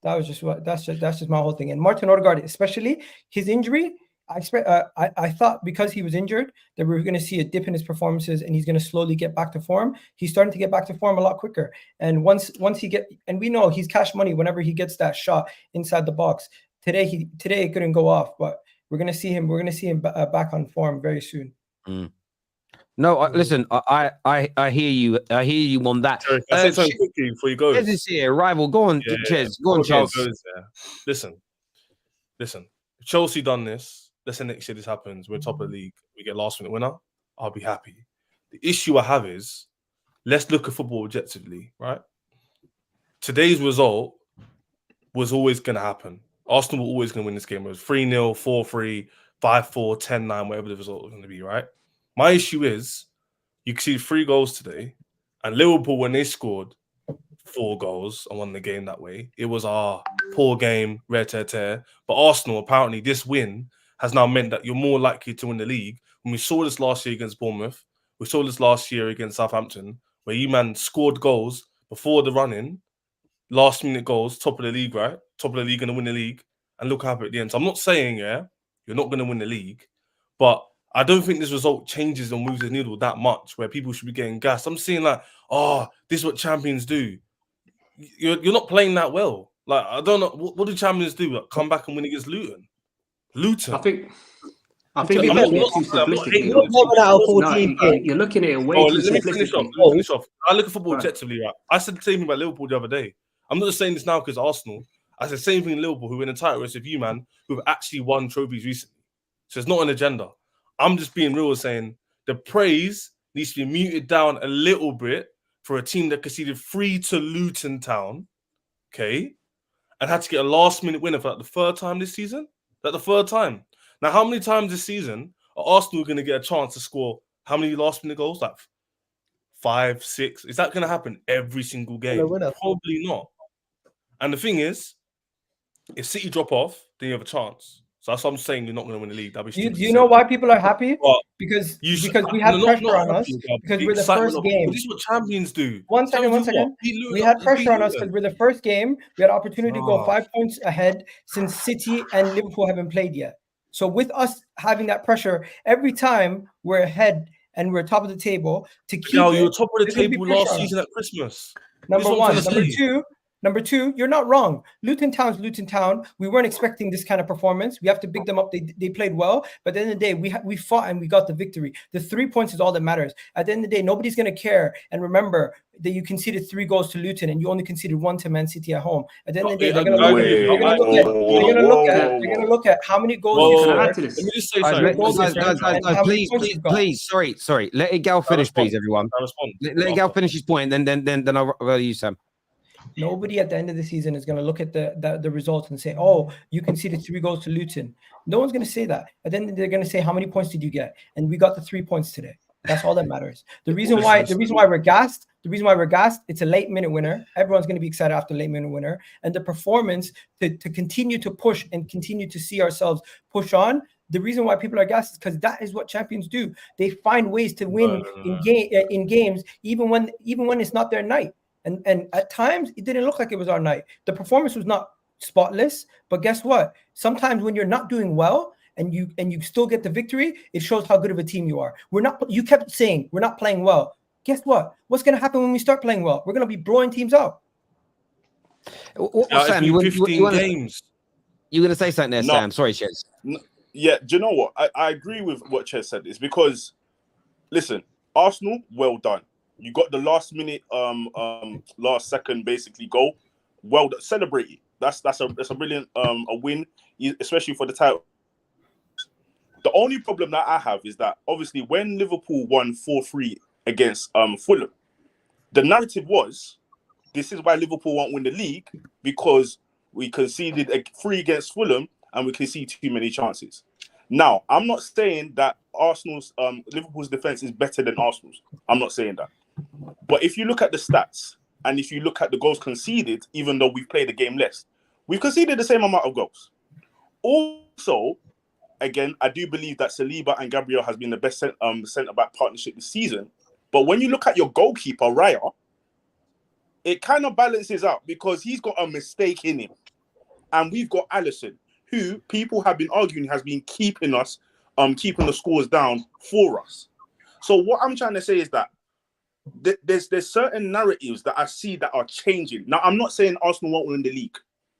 That's just my whole thing. And Martin Odegaard, especially his injury, I thought because he was injured that we were going to see a dip in his performances, and he's going to slowly get back to form. He's starting to get back to form a lot quicker. And once and we know he's cash money whenever he gets that shot inside the box. Today it couldn't go off, but we're going to see him back on form very soon. No, listen, I hear you. I hear you on that. Sorry, can I say something quickly before you go? Chez is here, rival. Go on, Chez. Go on, Chez. Listen. If Chelsea done this, let's say next year this happens, we're top of the league, we get last minute winner, I'll be happy. The issue I have is, let's look at football objectively, right? Today's result was always going to happen. Arsenal were always going to win this game. It was 3-0, 4-3, 5-4, 10-9, whatever the result was going to be, right? My issue is, you can see 3 goals today, and Liverpool, when they scored 4 goals and won the game that way, it was our poor game, rare tear. But Arsenal, apparently, this win has now meant that you're more likely to win the league. When we saw this last year against Bournemouth, we saw this last year against Southampton, where you man scored goals before the run-in, last-minute goals, top of the league, right? Top of the league, going to win the league, and look up at the end. So I'm not saying, you're not going to win the league, but I don't think this result changes or moves the needle that much where people should be getting gassed. I'm seeing like, this is what champions do. You're not playing that well. Like, I don't know. What do champions do? Like, come back and win against Luton? I think you're looking at it too simplistically. You're looking at it way too simplistically. Let me finish off. I look at football objectively, right? I said the same thing about Liverpool the other day. I'm not just saying this now because Arsenal. I said the same thing in Liverpool, who were in a title race with you, man, who have actually won trophies recently. So it's not an agenda. I'm just being real, saying the praise needs to be muted down a little bit for a team that conceded 3 to Luton Town, okay, and had to get a last-minute winner for like the 3rd time this season. Like the 3rd time. Now, how many times this season are Arsenal going to get a chance to score how many last-minute goals? Like 5, 6? Is that going to happen every single game? Probably not. And the thing is, if City drop off, then you have a chance. So that's what I'm saying. You're not going to win the league. Do you know why people are happy? Because we have pressure on us because we're the first game. This is what champions do. One second. We had pressure on us because we're the first game. We had opportunity to go 5 points ahead since City and Liverpool haven't played yet. So with us having that pressure, every time we're ahead and we're top of the table to keep. No, you were top of the table last season at Christmas. Number one. Number two, you're not wrong. Luton Town's Luton Town. We weren't expecting this kind of performance. We have to big them up. They played well, but at the end of the day, we fought and we got the victory. The 3 points is all that matters. At the end of the day, nobody's going to care. And remember that you conceded 3 goals to Luton and you only conceded 1 to Man City at home. At the end of the day, they're going to look at how many goals you can add to this. Let me just say something. Please, sorry. Let Egal finish, please, everyone. Let Egal finish his point, then I'll rather you, Sam. Nobody at the end of the season is going to look at the results and say, "Oh, you conceded 3 goals to Luton." No one's going to say that. And then they're going to say, "How many points did you get?" And we got the 3 points today. That's all that matters. The reason why we're gassed, it's a late minute winner. Everyone's going to be excited after late minute winner. And the performance to continue to push and continue to see ourselves push on, The reason why people are gassed is because that is what champions do. They find ways to win in games, even when it's not their night. And at times it didn't look like it was our night. The performance was not spotless, but guess what? Sometimes when you're not doing well and you still get the victory, it shows how good of a team you are. You kept saying we're not playing well. Guess what? What's going to happen when we start playing well? We're going to be blowing teams out. Sam, you 15 games. You're going to say something there, No. Sam. Sorry, Ches. Yeah, do you know what? I agree with what Ches said. It's because, listen, Arsenal, well done. You got the last minute, last second basically goal. Well done. Celebrate it. That's a brilliant a win, especially for the title. The only problem that I have is that obviously when Liverpool won 4-3 against Fulham, the narrative was this is why Liverpool won't win the league because we conceded a 3 against Fulham and we conceded too many chances. Now, I'm not saying that Liverpool's defense is better than Arsenal's. I'm not saying that. But if you look at the stats and if you look at the goals conceded, even though we've played the game less, we've conceded the same amount of goals. Also, again, I do believe that Saliba and Gabriel has been the best centre-back partnership this season. But when you look at your goalkeeper, Raya, it kind of balances out because he's got a mistake in him. And we've got Alisson, who people have been arguing has been keeping us, keeping the scores down for us. So what I'm trying to say is that there's certain narratives that I see that are changing. Now, I'm not saying Arsenal won't win the league.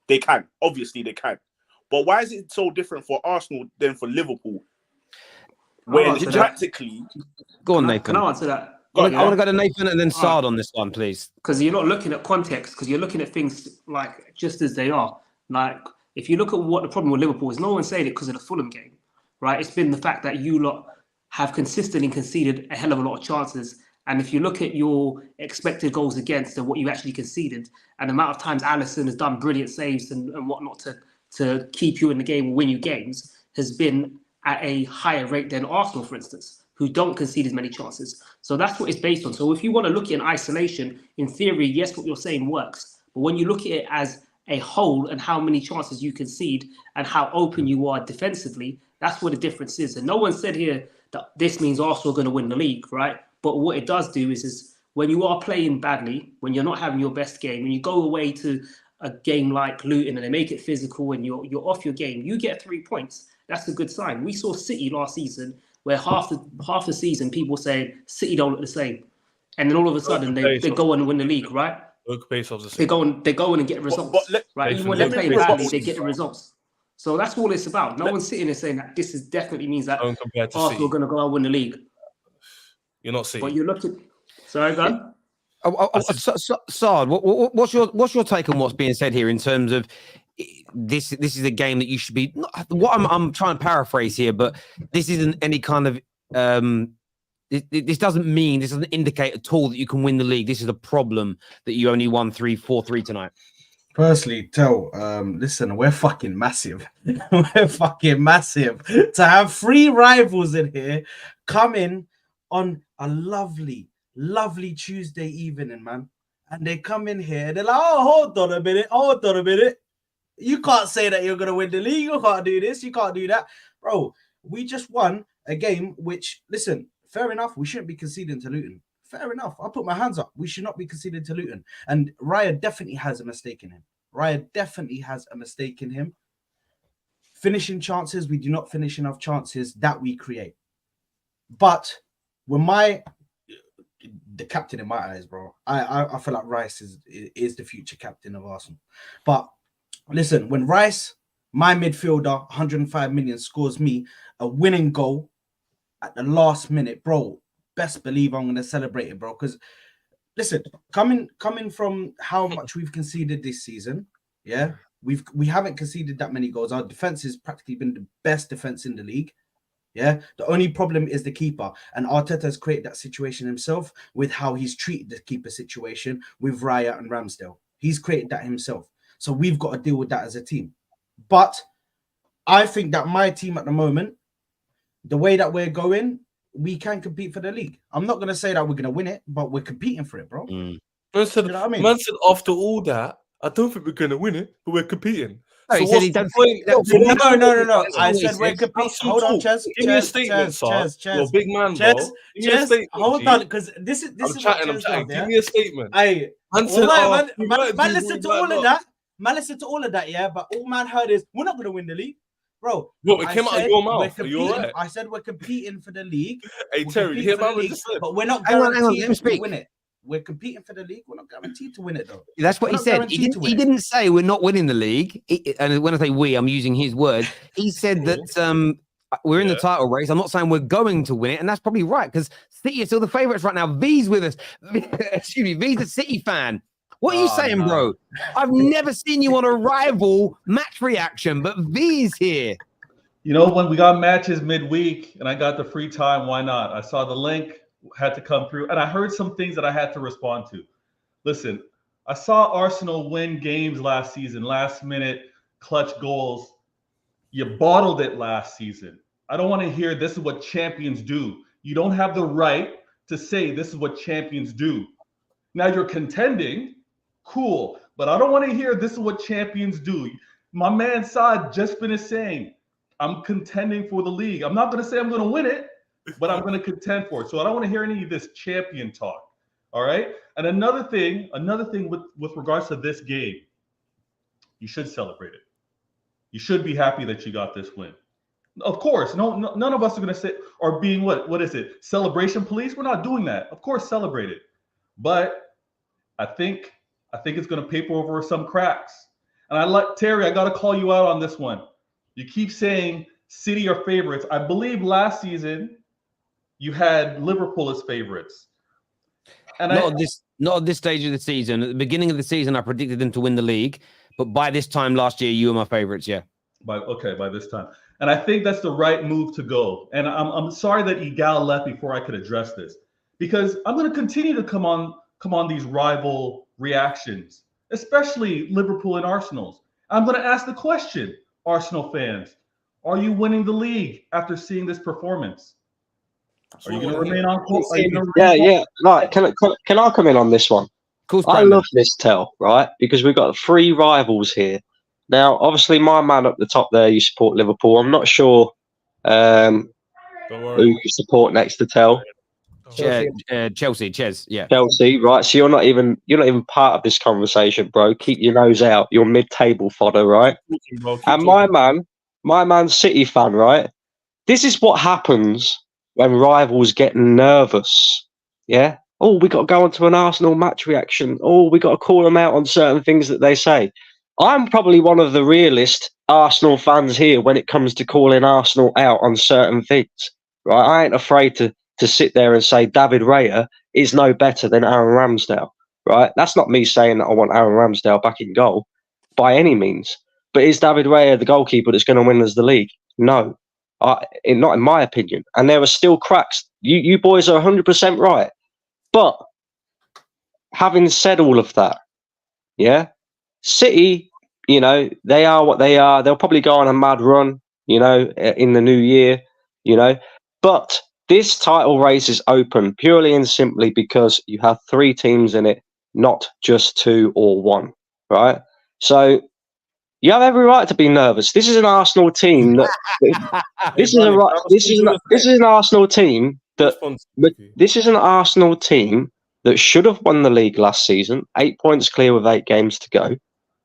They can. Obviously, they can. But why is it so different for Arsenal than for Liverpool? When practically... Go on, Nathan. Can I answer that? I want to go to Nathan and then Sard on this one, please. Because you're not looking at context, because you're looking at things like just as they are. Like, if you look at what the problem with Liverpool is, no one's saying it because of the Fulham game, right? It's been the fact that you lot have consistently conceded a hell of a lot of chances. And if you look at your expected goals against and what you actually conceded, and the amount of times Alisson has done brilliant saves and whatnot to keep you in the game and win you games, has been at a higher rate than Arsenal, for instance, who don't concede as many chances. So that's what it's based on. So if you want to look at it in isolation, in theory, yes, what you're saying works. But when you look at it as a whole and how many chances you concede and how open you are defensively, that's where the difference is. And no one said here that this means Arsenal are going to win the league, right? But what it does do is when you are playing badly, when you're not having your best game, when you go away to a game like Luton and they make it physical and you're off your game, you get 3 points. That's a good sign. We saw City last season where half the season people saying City don't look the same. And then all of a sudden they go on and win the league, right? They go on and get results. Right? Even when they're playing badly, they get the results. So that's all it's about. No one's sitting there saying that this is definitely means that Arsenal are going to go out and win the league. You're not seeing. But you look at... Sorry, go on. Sard, what's your take on what's being said here in terms of this is a game that you should be... What I'm trying to paraphrase here, but this isn't any kind of... This doesn't indicate at all that you can win the league. This is a problem that you only won 4-3 tonight. Firstly, listen, we're fucking massive. We're fucking massive. To have 3 rivals in here come in on a lovely Tuesday evening, man. And they come in here, they're like, oh, hold on a minute. You can't say that you're going to win the league. You can't do this. You can't do that. Bro, we just won a game which, listen, fair enough, we shouldn't be conceding to Luton. Fair enough. I'll put my hands up. We should not be conceding to Luton. And Raya definitely has a mistake in him. Finishing chances, we do not finish enough chances that we create. But when the captain in my eyes, bro, I feel like Rice is the future captain of Arsenal. But listen, when Rice, my midfielder, 105 million, scores me a winning goal at the last minute, bro, best believe I'm going to celebrate it, bro. Because listen, coming from how much we've conceded this season, yeah, we haven't conceded that many goals. Our defense has practically been the best defense in the league. Yeah, the only problem is the keeper, and Arteta has created that situation himself with how he's treated the keeper situation with Raya and Ramsdale. He's created that himself, so we've got to deal with that as a team. But I think that my team at the moment, the way that we're going, we can compete for the league. I'm not going to say that we're going to win it, but we're competing for it, bro. Man said, after all that, I don't think we're going to win it, but we're competing. No, he So said what's he the don't point? think that- No. That's I not what he said we're said. competing. Have some Hold on, talk. Ches. Give me a statement, sir. You're a big man, bro. Give me a statement, Hold G. on, because this is I'm what chatting. Ches does, Give yeah? me a statement. Hey, Man said, wallahi, we man, might man do, listen we to might all of not. that. Man listen to all of that, yeah. But all man heard is we're not gonna win the league, bro. Bro, it I came out of said your we're mouth. Are competing. you alright? I said we're competing for the league. Hey, We're Terry, you competing hear for the what I league, just said? but we're not Hang on, let me guaranteed to speak. win it. We're competing for the league. We're not guaranteed to win it, though. That's what We're he not said. guaranteed to win He it. didn't say we're not winning the league. And when I say we, I'm using his words. He said that we're in the Yeah. title race. I'm not saying we're going to win it, and that's probably right because City are still the favourites right now. V's with us. Excuse me, V's a City fan. What are you saying, bro? I've never seen you on a rival match reaction, but V's here. You know, when we got matches midweek and I got the free time, why not? I saw the link, had to come through, and I heard some things that I had to respond to. Listen, I saw Arsenal win games last season, last minute clutch goals. You bottled it last season. I don't want to hear this is what champions do. You don't have the right to say this is what champions do. Now you're contending, cool, but I don't want to hear this is what champions do. My man Saad just finished saying, I'm contending for the league. I'm not going to say I'm going to win it, but I'm going to contend for it. So I don't want to hear any of this champion talk. All right. And another thing with regards to this game, you should celebrate it. You should be happy that you got this win. Of course, none of us are going to sit or being what is it? Celebration police. We're not doing that. Of course, celebrate it. But I think it's going to paper over some cracks. And Terry, I got to call you out on this one. You keep saying City are favorites. I believe last season you had Liverpool as favorites. And not at this stage of the season. At the beginning of the season, I predicted them to win the league, but by this time last year, you were my favorites. Yeah. By this time. And I think that's the right move to go. And I'm sorry that Egal left before I could address this, because I'm going to continue to come on these rival reactions, especially Liverpool and Arsenal's. I'm going to ask the question, Arsenal fans, are you winning the league after seeing this performance? Are you going to remain on court? Yeah. Right. Can I come in on this one? Of course, I Brandon. love this tell, right? Because we've got 3 rivals here. Now, obviously, my man up the top there, you support Liverpool. I'm not sure who you support next to tell. Chelsea, Ches, yeah. Chelsea, right? So you're not even part of this conversation, bro. Keep your nose out. You're mid-table fodder, right? And my man, City fan, right? This is what happens when rivals get nervous. Yeah. Oh, we got to go onto an Arsenal match reaction. Oh, we got to call them out on certain things that they say. I'm probably one of the realist Arsenal fans here when it comes to calling Arsenal out on certain things, right? I ain't afraid to sit there and say David Raya is no better than Aaron Ramsdale, right? That's not me saying that I want Aaron Ramsdale back in goal by any means. But is David Raya the goalkeeper that's going to win us the league? No, not in my opinion. And there are still cracks. You boys are 100% right. But having said all of that, yeah, City, you know, they are what they are. They'll probably go on a mad run, you know, in the new year, you know. But this title race is open purely and simply because you have 3 teams in it, not just 2 or 1, right? So you have every right to be nervous. This is an Arsenal team that this is an Arsenal team that should have won the league last season, 8 points clear with 8 games to go.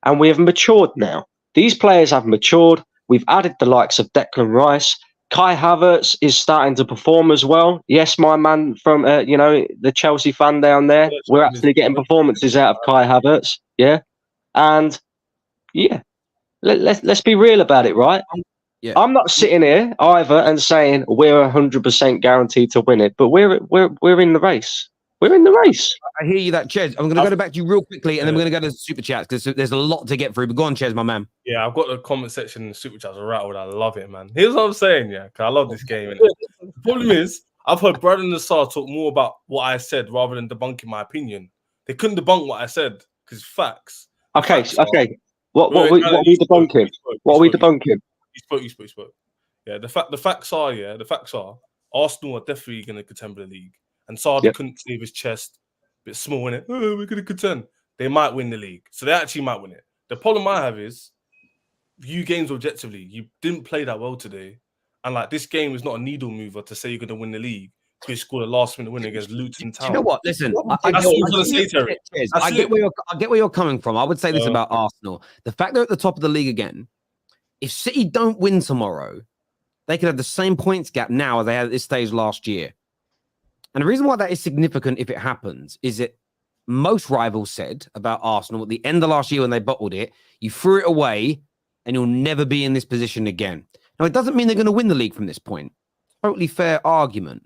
And we have matured now. These players have matured. We've added the likes of Declan Rice. Kai Havertz is starting to perform as well. Yes, my man from, the Chelsea fan down there. We're actually getting performances out of Kai Havertz. Yeah. And, yeah, let's be real about it, right? Yeah. I'm not sitting here either and saying we're 100% guaranteed to win it, but we're in the race. We're in the race. I hear you, that Ches. I'm going to go back to you real quickly, and then we're going to go to super chats because there's a lot to get through. But go on, Ches, my man. Yeah, I've got the comment section in super chats rattled. I love it, man. Here's what I'm saying, yeah, because I love this game. The problem is, I've heard Brad and Nassar talk more about what I said rather than debunking my opinion. They couldn't debunk what I said because it's facts. Okay. What are we debunking? What are we debunking? You spoke. Yeah, the facts are Arsenal are definitely going to contend for the league. And Sardi couldn't save his chest. Bit small in it. Oh, we're going to contend. They might win the league. So they actually might win it. The problem I have is view games objectively. You didn't play that well today, and like this game is not a needle mover to say you're going to win the league. You scored a last-minute win against Luton Town. Do you know what? Listen, That's all I'm going to say, Terry. I get where you're coming from. I would say this about Arsenal: the fact they're at the top of the league again. If City don't win tomorrow, they could have the same points gap now as they had at this stage last year. And the reason why that is significant, if it happens, is that most rivals said about Arsenal at the end of last year when they bottled it, you threw it away and you'll never be in this position again. Now, it doesn't mean they're going to win the league from this point. Totally fair argument.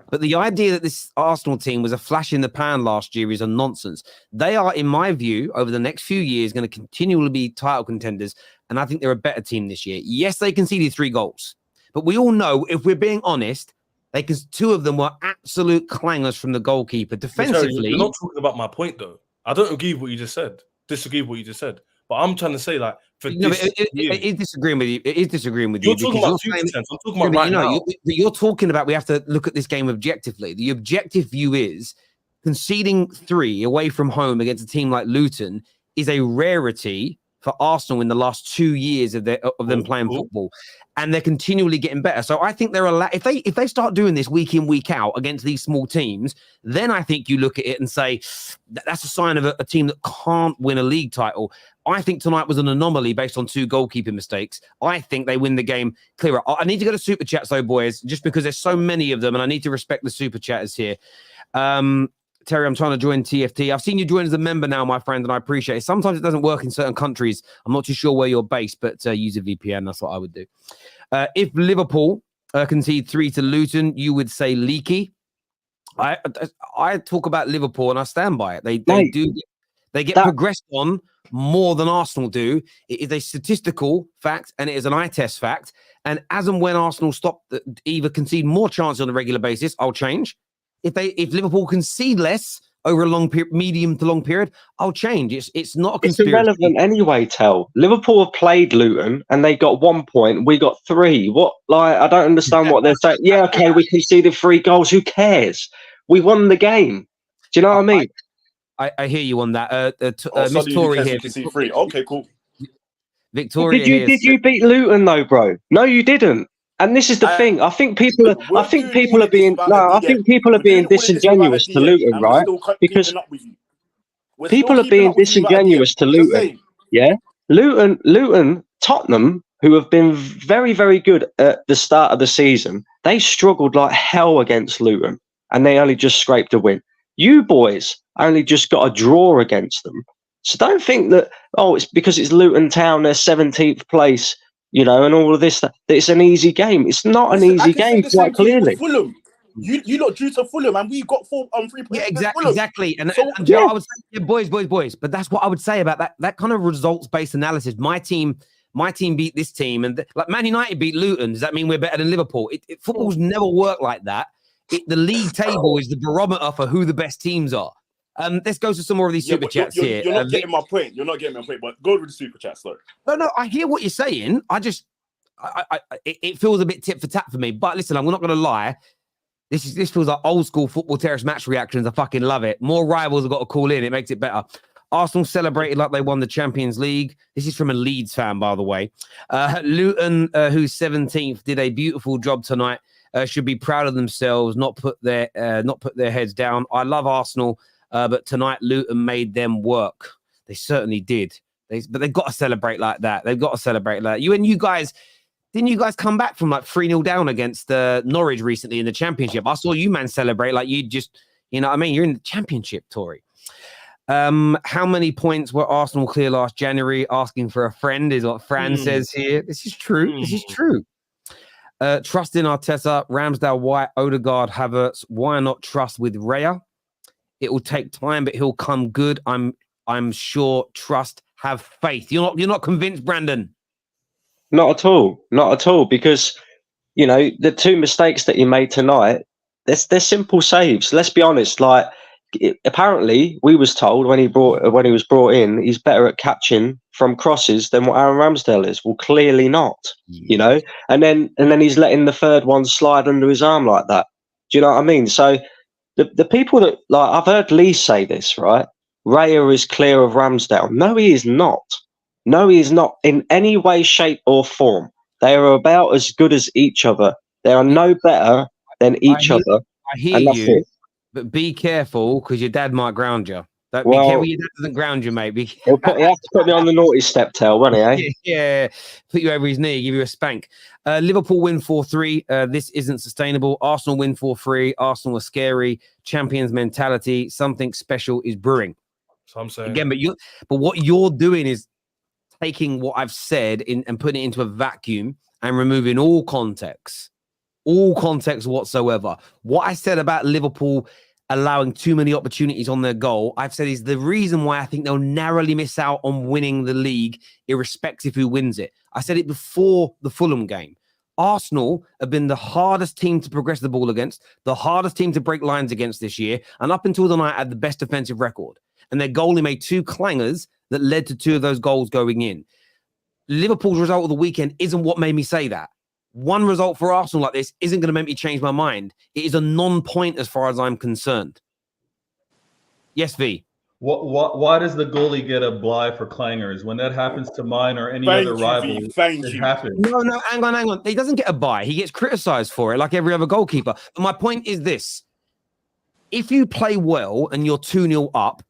But the idea that this Arsenal team was a flash in the pan last year is a nonsense. They are, in my view, over the next few years, going to continually be title contenders. And I think they're a better team this year. Yes, they conceded 3 goals. But we all know, if we're being honest, because 2 of them were absolute clangers from the goalkeeper. Defensively... You're not talking about my point, though. I don't agree with what you just said. Disagree with what you just said. But I'm trying to say, like, for it is disagreeing with you. It is disagreeing with you. You're talking about future tense. I'm talking about right now. You're talking about we have to look at this game objectively. The objective view is conceding 3 away from home against a team like Luton is a rarity for Arsenal in the last 2 years of them playing football, and they're continually getting better. So I think they're if they start doing this week in, week out against these small teams, then I think you look at it and say that's a sign of a team that can't win a league title. I think tonight was an anomaly based on 2 goalkeeping mistakes. I think they win the game clearer. I need to go to Super Chats though, boys, just because there's so many of them, and I need to respect the Super Chatters here. Terry, I'm trying to join TFT. I've seen you join as a member now, my friend, and I appreciate it. Sometimes it doesn't work in certain countries. I'm not too sure where you're based, but use a VPN. That's what I would do. If Liverpool concede 3 to Luton, you would say leaky. I talk about Liverpool and I stand by it. They get progressed on more than Arsenal do. It is a statistical fact and it is an eye test fact. And as and when Arsenal stop either concede more chances on a regular basis, I'll change. If Liverpool concede less over a long period, medium to long period, I'll change. It's not a conspiracy. It's irrelevant anyway, Tel. Liverpool have played Luton and they got 1 point. We got 3. What? Like, I don't understand what they're saying. Yeah, okay, we conceded 3 goals. Who cares? We won the game. Do you know what I mean? I hear you on that. Miss Tory here. Okay, cool. Victoria, did you beat Luton though, bro? No, you didn't. And this is the thing. I think people are being disingenuous to Luton, right? Because people are being disingenuous to Luton. Yeah, Luton, Tottenham, who have been very, very good at the start of the season, they struggled like hell against Luton, and they only just scraped a win. You boys only just got a draw against them. So don't think that, it's because it's Luton Town, they're 17th place, and all of this, that it's an easy game. It's not an easy game, quite clearly. Fulham. You lot drew to Fulham and we got 3 points. Yeah, exactly. And I would say, boys. But that's what I would say about that kind of results-based analysis. My team beat this team, and like Man United beat Luton. Does that mean we're better than Liverpool? Football's never worked like that. The league table is the barometer for who the best teams are. Let's go to some more of these super chats here. You're not getting my point. You're not getting my point. But go with the super chats, though. No. I hear what you're saying. It feels a bit tit for tat for me. But listen, I'm not going to lie. This feels like old school football terrace match reactions. I fucking love it. More rivals have got to call in. It makes it better. Arsenal celebrated like they won the Champions League. This is from a Leeds fan, by the way. Luton, who's 17th, did a beautiful job tonight. Should be proud of themselves, not put their heads down. I love Arsenal, but tonight Luton made them work. They certainly did. But they've got to celebrate like that. They've got to celebrate like that. You guys, didn't you guys come back from like 3-0 down against Norwich recently in the Championship? I saw you man celebrate like you just, you know what I mean? You're in the Championship, Tory. How many points were Arsenal clear last January? Asking for a friend is what Fran says here. This is true. This is true. Trust in Arteta, Ramsdale, White, Odegaard, Havertz. Why not trust with Raya? It will take time, but he'll come good. I'm sure. Trust, have faith. You're not convinced, Brandon? Not at all. Because the 2 mistakes that he made tonight, they're simple saves. Let's be honest. Like apparently, we was told when he was brought in, he's better at catching from crosses than what Aaron Ramsdale is. Well, clearly not. And then he's letting the third one slide under his arm like that. Do you know what I mean? So the people that I've heard Lee say this, right? Raya is clear of Ramsdale. No, he is not. No, he is not in any way, shape, or form. They are about as good as each other. They are no better than each other. I hear And that's you, it. but be careful because your dad might ground you. Don't be Well, careful. Your dad doesn't ground you, mate. He have to put me on the naughty step, Tel, won't he? Eh? Yeah, put you over his knee, give you a spank. Liverpool win 4-3. This isn't sustainable. Arsenal win 4-3. Arsenal are scary. Champions mentality. Something special is brewing. So I'm saying Again, but what you're doing is taking what I've said and putting it into a vacuum and removing all context whatsoever. What I said about Liverpool allowing too many opportunities on their goal, I've said is the reason why I think they'll narrowly miss out on winning the league, irrespective who wins it. I said it before the Fulham game. Arsenal have been the hardest team to progress the ball against, the hardest team to break lines against this year, and up until the night had the best defensive record. And their goalie made 2 clangers that led to 2 of those goals going in. Liverpool's result of the weekend isn't what made me say that. One result for Arsenal like this isn't going to make me change my mind. It is a non-point as far as I'm concerned. Yes, V. Why does the goalie get a bly for clangers? When that happens to mine or any other rival, it happens. No, hang on. He doesn't get a bye. He gets criticised for it like every other goalkeeper. But my point is this. If you play well and you're 2-0 up,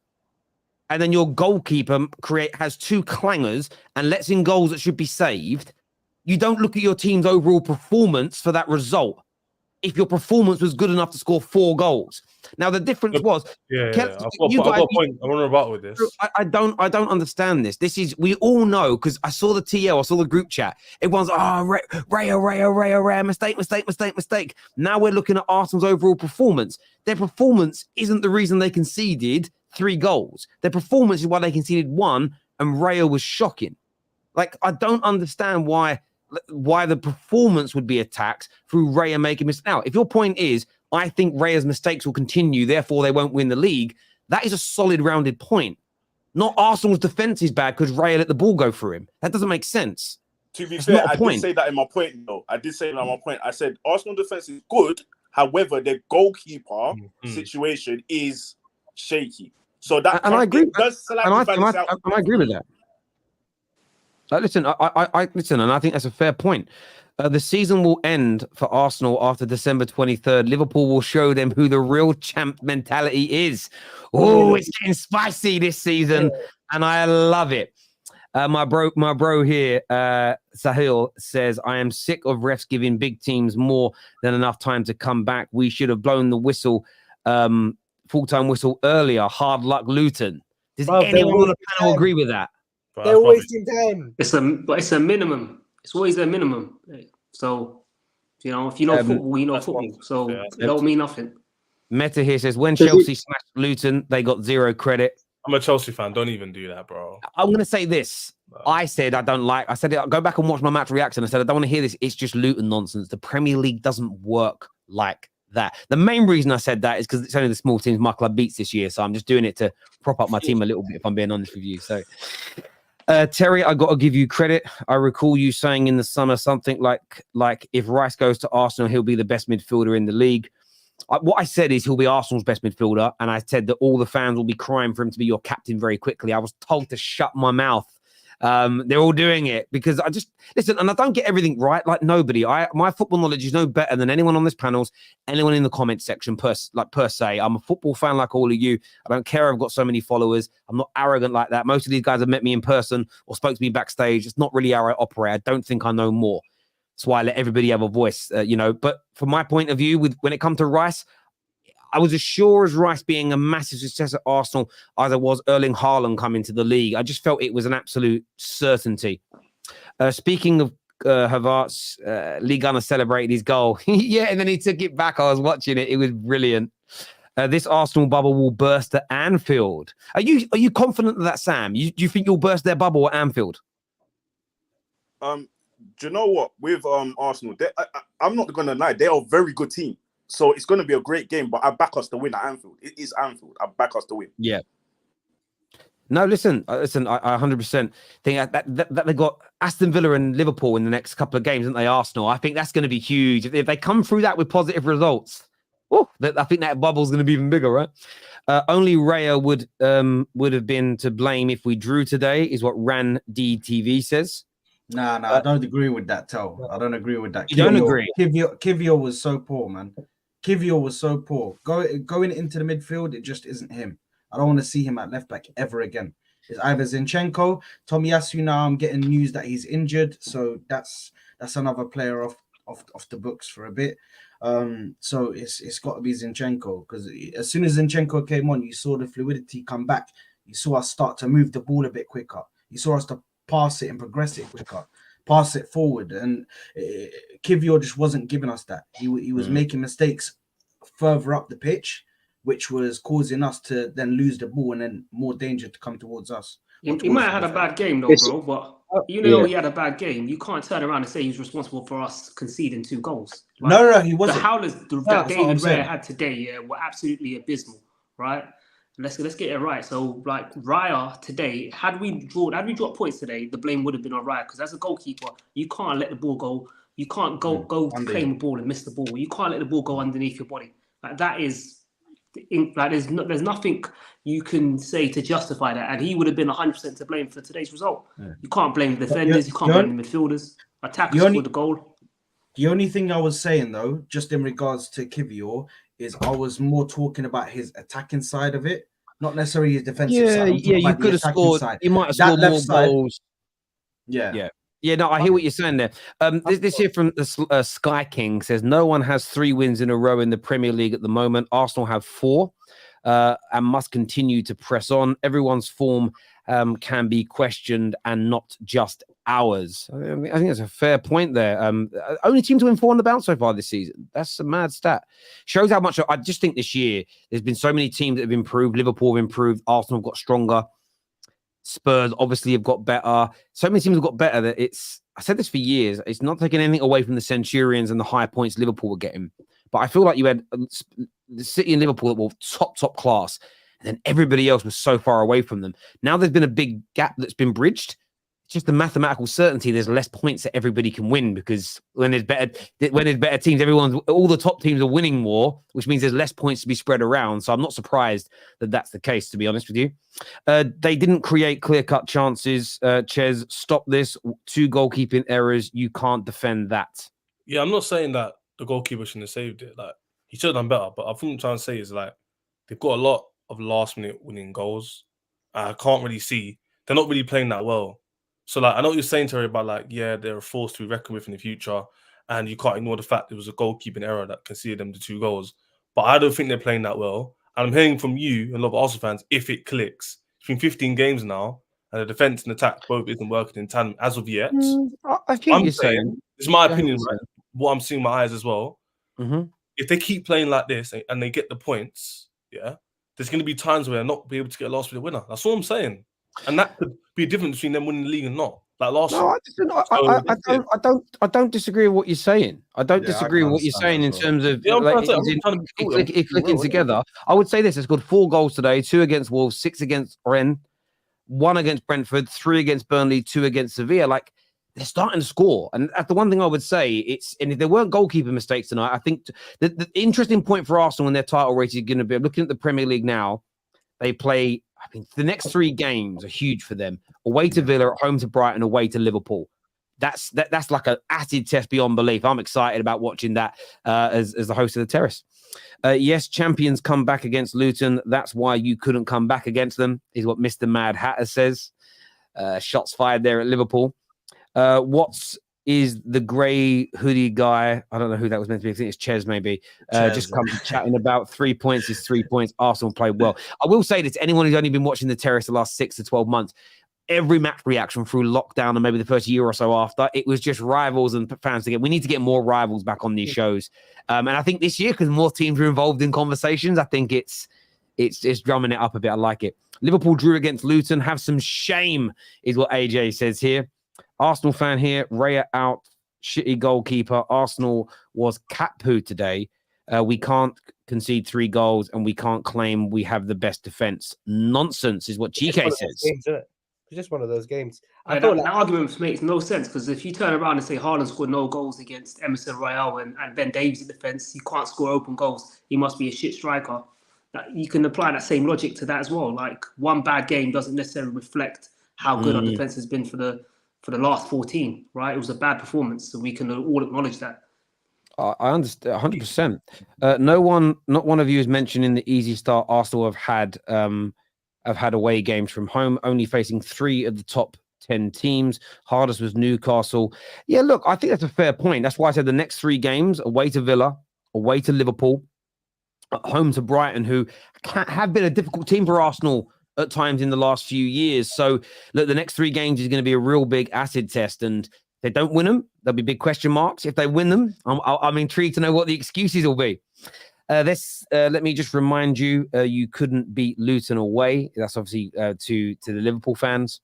and then your goalkeeper has 2 clangers and lets in goals that should be saved, you don't look at your team's overall performance for that result. If your performance was good enough to score 4 goals. Now the difference was, I've got a point. I want to rebut with this. I don't understand this. This is, we all know, because I saw the TL, I saw the group chat. Everyone's Raya, mistake. Now we're looking at Arsenal's overall performance. Their performance isn't the reason they conceded 3 goals. Their performance is why they conceded 1, and Raya was shocking. Like, I don't understand why the performance would be attacked through Raya making mistakes. Now, if your point is, I think Raya's mistakes will continue, therefore they won't win the league, that is a solid rounded point. Not Arsenal's defense is bad because Raya let the ball go through him. That doesn't make sense. To be fair, I did say that in my point, though. I said Arsenal defense is good. However, their goalkeeper situation is shaky. So that and I agree. I agree with that. Listen, I listen, and I think that's a fair point. The season will end for Arsenal after December 23rd. Liverpool will show them who the real champ mentality is. Oh, it's getting spicy this season, and I love it. My bro here, Sahil, says, I am sick of refs giving big teams more than enough time to come back. We should have blown the whistle, full-time whistle earlier. Hard luck, Luton. Does anyone on the panel agree with that? They're wasting time. It's a minimum. It's always a minimum. So, you know, if you know football, you know football. So it don't mean nothing. Meta here says, when Chelsea smashed Luton, they got 0 credit. I'm a Chelsea fan. Don't even do that, bro. I'm going to say this. I said, go back and watch my match reaction. I said, I don't want to hear this. It's just Luton nonsense. The Premier League doesn't work like that. The main reason I said that is because it's only the small teams my club beats this year. So I'm just doing it to prop up my team a little bit, if I'm being honest with you. So, Terry, I got to give you credit. I recall you saying in the summer something like if Rice goes to Arsenal, he'll be the best midfielder in the league. What I said is he'll be Arsenal's best midfielder, and I said that all the fans will be crying for him to be your captain very quickly. I was told to shut my mouth. They're all doing it because I just listen, and I don't get everything right, like nobody. My football knowledge is no better than anyone on this panel's, anyone in the comment section per se. I'm a football fan like all of you. I don't care I've got so many followers. I'm not arrogant like that. Most of these guys have met me in person or spoke to me backstage. It's not really how I operate. I don't think I know more. That's why I let everybody have a voice, But from my point of view, when it comes to Rice, I was as sure as Rice being a massive success at Arsenal as I was Erling Haaland coming to the league. I just felt it was an absolute certainty. Speaking of Havertz, Lee Gunner celebrated his goal. Yeah, and then he took it back. I was watching it. It was brilliant. This Arsenal bubble will burst at Anfield. Are you confident of that, Sam? Do you think you'll burst their bubble at Anfield? Do you know what? With Arsenal, I'm not going to lie. They are a very good team. So it's going to be a great game, but I back us to win at Anfield. It is Anfield. I back us to win. Yeah. No, listen. I 100% think that they got Aston Villa and Liverpool in the next couple of games, aren't they, Arsenal? I think that's going to be huge. If they come through that with positive results, Oh, I think that bubble's going to be even bigger, right? Only Raya would have been to blame if we drew today, is what Ran DTV says. Nah, I don't agree with that, Tel. I don't agree with that. You don't agree? Kivior was so poor, man. Kivior was so poor. Going into the midfield, it just isn't him. I don't want to see him at left back ever again. It's either Zinchenko, Tomiyasu. Now I'm getting news that he's injured, so that's another player off the books for a bit. So it's got to be Zinchenko, because as soon as Zinchenko came on, you saw the fluidity come back. You saw us start to move the ball a bit quicker. You saw us to pass it and progress it quicker, pass it forward, and Kivior just wasn't giving us that. He was making mistakes further up the pitch, which was causing us to then lose the ball and then more danger to come towards us. He might have had a bad game though, bro, but he had a bad game. You can't turn around and say he's responsible for us conceding 2 goals. Like, no, he wasn't. The howlers that David Raya had today, were absolutely abysmal, right? Let's get it right. So, like, Raya today, had we dropped points today, the blame would have been on Raya, because as a goalkeeper, you can't let the ball go. You can't go claim the ball and miss the ball. You can't let the ball go underneath your body. Like, that is. Like there's nothing you can say to justify that, and he would have been 100% to blame for today's result. You can't blame the defenders, you can't blame the midfielders. Attackers scored the goal. The only thing I was saying though, just in regards to Kivior, is I was more talking about his attacking side of it, not necessarily his defensive side. You could have scored. You might have scored more goals. Yeah, no, I hear what you're saying there. This here from Sky King says, no one has 3 wins in a row in the Premier League at the moment. Arsenal have 4 and must continue to press on. Everyone's form can be questioned and not just ours. I think that's a fair point there. Only team to win 4 on the bounce so far this season. That's a mad stat. Shows how much. I just think this year there's been so many teams that have improved. Liverpool have improved. Arsenal have got stronger. Spurs obviously have got better. So many teams have got better that I said this for years, it's not taking anything away from the Centurions and the high points Liverpool were getting. But I feel like you had the City and Liverpool that were top class, and then everybody else was so far away from them. Now there's been a big gap that's been bridged. It's just the mathematical certainty. There's less points that everybody can win, because when there's better teams, all the top teams are winning more, which means there's less points to be spread around. So I'm not surprised that that's the case, to be honest with you. They didn't create clear-cut chances. Ches, stop this. 2 goalkeeping errors. You can't defend that. Yeah, I'm not saying that the goalkeeper shouldn't have saved it. Like, he should have done better. But I think what I'm trying to say is, like, they've got a lot of last-minute winning goals. I can't really see. They're not really playing that well. So, like, I know what you're saying, Terry, about, like, they're a force to be reckoned with in the future, and you can't ignore the fact it was a goalkeeping error that conceded them the 2 goals. But I don't think they're playing that well. And I'm hearing from you and a lot of Arsenal fans, if it clicks. It's been 15 games now, and the defence and attack both isn't working in tandem as of yet. I think you're saying. It's my opinion, right? What I'm seeing with my eyes as well. Mm-hmm. If they keep playing like this and they get the points, there's going to be times where they're not be able to get a last-minute winner. That's all I'm saying. And that could be a difference between them winning the league and not. Like last year. I don't disagree with what you're saying. I don't disagree with what you're saying in terms of clicking together. I would say this: it's got 4 goals today, 2 against Wolves, 6 against Rennes, 1 against Brentford, 3 against Burnley, 2 against Sevilla. Like, they're starting to score. And that's the one thing I would say. And if there weren't goalkeeper mistakes tonight, I think the interesting point for Arsenal in their title race is going to be, looking at the Premier League now, they play, I think the next 3 games are huge for them. Away to Villa, at home to Brighton, away to Liverpool. That's like an acid test beyond belief. I'm excited about watching that as the host of the Terrace. Yes, champions come back against Luton. That's why you couldn't come back against them, is what Mr. Mad Hatter says. Shots fired there at Liverpool. What's is the grey hoodie guy? I don't know who that was meant to be. I think it's Ches maybe. Just come chatting about 3 points is 3 points. Arsenal played well. I will say this to anyone who's only been watching the Terrace the last 6 to 12 months. Every match reaction through lockdown and maybe the first year or so after, it was just rivals and fans together. We need to get more rivals back on these shows. And I think this year, because more teams are involved in conversations, I think it's drumming it up a bit. I like it. Liverpool drew against Luton. Have some shame, is what AJ says here. Arsenal fan here. Raya out. Shitty goalkeeper. Arsenal was cat poo today. We can't concede 3 goals and we can't claim we have the best defense. Nonsense is what GK says. It's just one of those games. Yeah, that argument makes no sense because if you turn around and say Haaland scored no goals against Emerson Royale and Ben Davies in defence, he can't score open goals. He must be a shit striker. You can apply that same logic to that as well. Like one bad game doesn't necessarily reflect how good our defence has been for the last 14. Right? It was a bad performance, so we can all acknowledge that. I understand 100%. Not one of you is mentioning the easy start Arsenal have had away games from home, only facing 3 of the top 10 teams. Hardest was Newcastle. Yeah, look, I think that's a fair point. That's why I said the next 3 games: away to Villa, away to Liverpool, home to Brighton, who have been a difficult team for Arsenal at times in the last few years. So look, the next 3 games is going to be a real big acid test, and if they don't win them, there'll be big question marks. If they win them, I'm intrigued to know what the excuses will be. Let me just remind you, you couldn't beat Luton away. That's obviously to the Liverpool fans.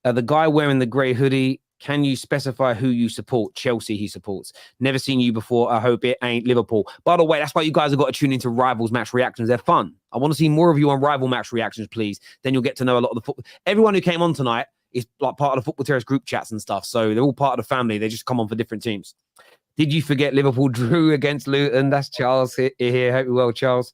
The guy wearing the grey hoodie, can you specify who you support? Chelsea he supports. Never seen you before. I hope it ain't Liverpool. By the way, that's why you guys have got to tune into Rivals Match Reactions. They're fun. I want to see more of you on Rival Match Reactions, please. Then you'll get to know a lot of the football. Everyone who came on tonight is like part of the Football Terrace group chats and stuff. So they're all part of the family. They just come on for different teams. Did you forget Liverpool drew against Luton? That's Charles here. Hope you're well, Charles.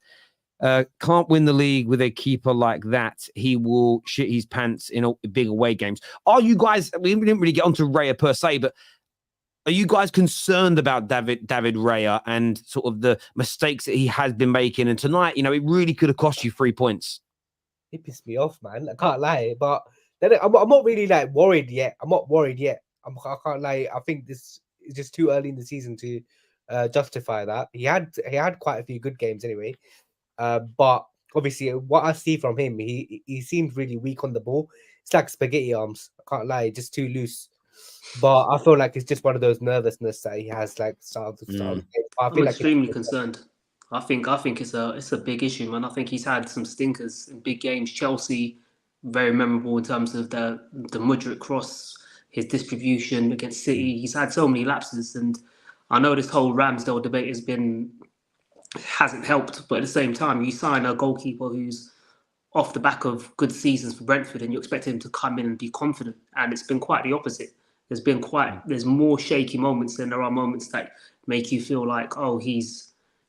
Can't win the league with a keeper like that. He will shit his pants in big away games. Are you guys, we didn't really get onto Raya per se, but are you guys concerned about David Raya and sort of the mistakes that he has been making? And tonight, it really could have cost you 3 points. It pissed me off, man. I can't lie. But then I'm not really like worried yet. I can't lie. I think this is just too early in the season to justify that. He had quite a few good games anyway. But obviously, what I see from him, he seems really weak on the ball. It's like spaghetti arms. I can't lie, just too loose. But I feel like it's just one of those nervousness that he has, like start of the game. I'm extremely concerned. I think it's a big issue, man. I think he's had some stinkers in big games. Chelsea, very memorable in terms of the Mudryk cross, his distribution against City. He's had so many lapses, and I know this whole Ramsdale debate hasn't helped, but at the same time, you sign a goalkeeper who's off the back of good seasons for Brentford and you expect him to come in and be confident, and it's been quite the opposite. There's more shaky moments than there are moments that make you feel like, oh, he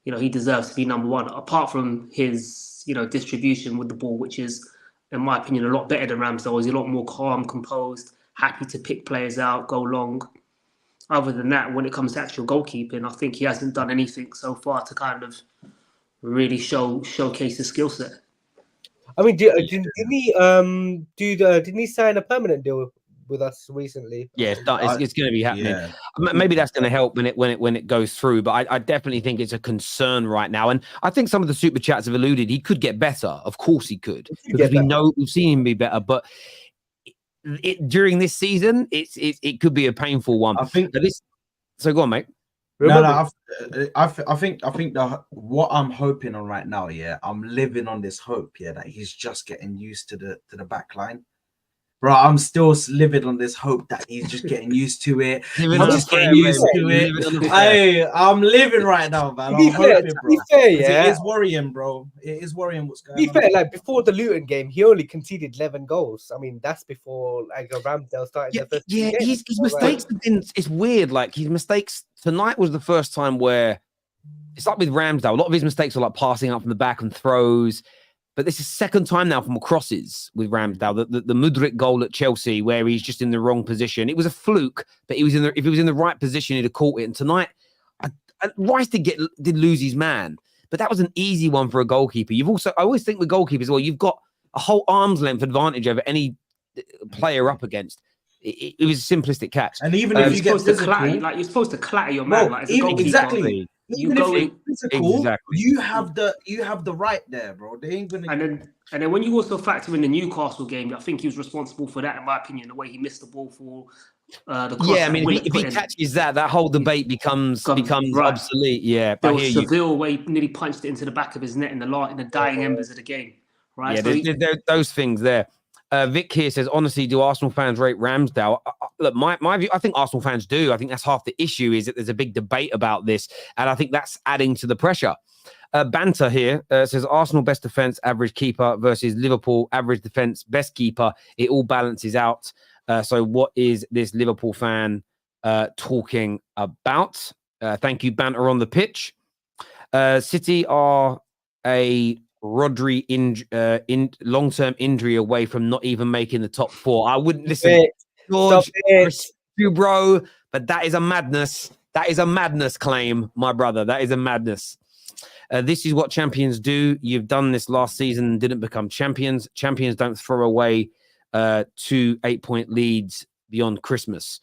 deserves to be number one, apart from his distribution with the ball, which is, in my opinion, a lot better than Ramsdale. He's a lot more calm, composed, happy to pick players out, go long. Other than that, when it comes to actual goalkeeping, I think he hasn't done anything so far to kind of really showcase his skill set. I mean, didn't he sign a permanent deal with us recently? Yeah, it's going to be happening. Yeah. Maybe that's going to help when it goes through. But I definitely think it's a concern right now. And I think some of the super chats have alluded he could get better. Of course he could, because we've seen him be better. But during this season, it could be a painful one. I think. So go on, mate. I think what I'm hoping on right now, I'm living on this hope, that he's just getting used to the back line. Bro, I'm still living on this hope that he's just getting used to it. I'm living right now, man. It is worrying, bro. It is worrying what's going on. To be fair, like before the Luton game, he only conceded 11 goals. I mean, that's before like Ramsdale started the first game. His mistakes have been. It's weird. Like his mistakes tonight was the first time where it's like with Ramsdale. A lot of his mistakes are like passing out from the back and throws. But this is second time now from crosses with Ramsdale. The Mudryk goal at Chelsea, where he's just in the wrong position. It was a fluke, but if he was in the right position, he'd have caught it. And tonight, Rice did lose his man, but that was an easy one for a goalkeeper. I always think with goalkeepers, well, you've got a whole arm's length advantage over any player up against. It was a simplistic catch. And even if you get physical, you're supposed to clatter your man. Like, exactly. You go in, exactly. You have the right there, bro. They ain't gonna. And then when you also factor in the Newcastle game, I think he was responsible for that, in my opinion, the way he missed the ball for the cross. Yeah, I mean, if he catches that whole debate becomes obsolete. Yeah, there was Seville where he nearly punched it into the back of his net in the dying embers of the game. Right. Yeah, so there's those things there. Vic here says, honestly, do Arsenal fans rate Ramsdale? look, my view, I think Arsenal fans do. I think that's half the issue is that there's a big debate about this. And I think that's adding to the pressure. Banter here says Arsenal best defense, average keeper versus Liverpool average defense, best keeper. It all balances out. So what is this Liverpool fan talking about? Thank you, Banter on the pitch. City are a Rodri in long-term injury away from not even making the top 4. I wouldn't listen, George, you bro, but that is a madness. That is a madness claim, my brother. That is a madness. This is what champions do. You've done this last season and didn't become champions. Champions don't throw away 2 8-point leads beyond Christmas.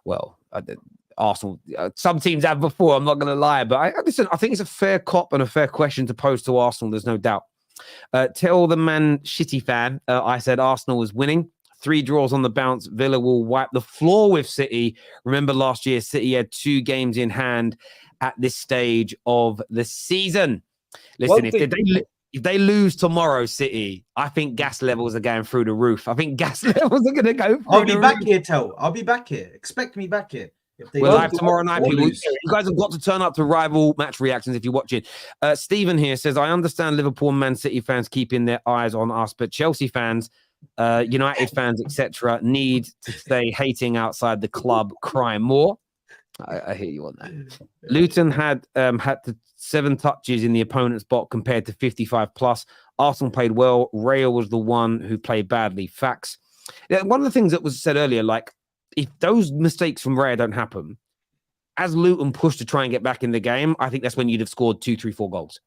Well, Arsenal, some teams have before, I'm not going to lie. But I think it's a fair cop and a fair question to pose to Arsenal. There's no doubt. Tell the Man Shitty fan, I said Arsenal was winning. 3 draws on the bounce. Villa will wipe the floor with City. Remember last year, City had 2 games in hand at this stage of the season. Listen, if they lose tomorrow, City, I think gas levels are going through the roof. I think gas levels are going to go through I'll be the back roof. here, Tel. I'll be back here. Expect me back here. We're live tomorrow night, people. You guys have got to turn up to rival match reactions if you're watching. Stephen here says, I understand Liverpool and Man City fans keeping their eyes on us, but Chelsea fans, United fans, etc., need to stay hating outside the club, crying more. I hear you on that. Luton had 7 touches in the opponent's box compared to 55 plus. Arsenal played well. Rayo was the one who played badly. Facts. Yeah, one of the things that was said earlier, like, if those mistakes from Rayo don't happen, as Luton pushed to try and get back in the game, I think that's when you'd have scored 2, 3, 4 goals.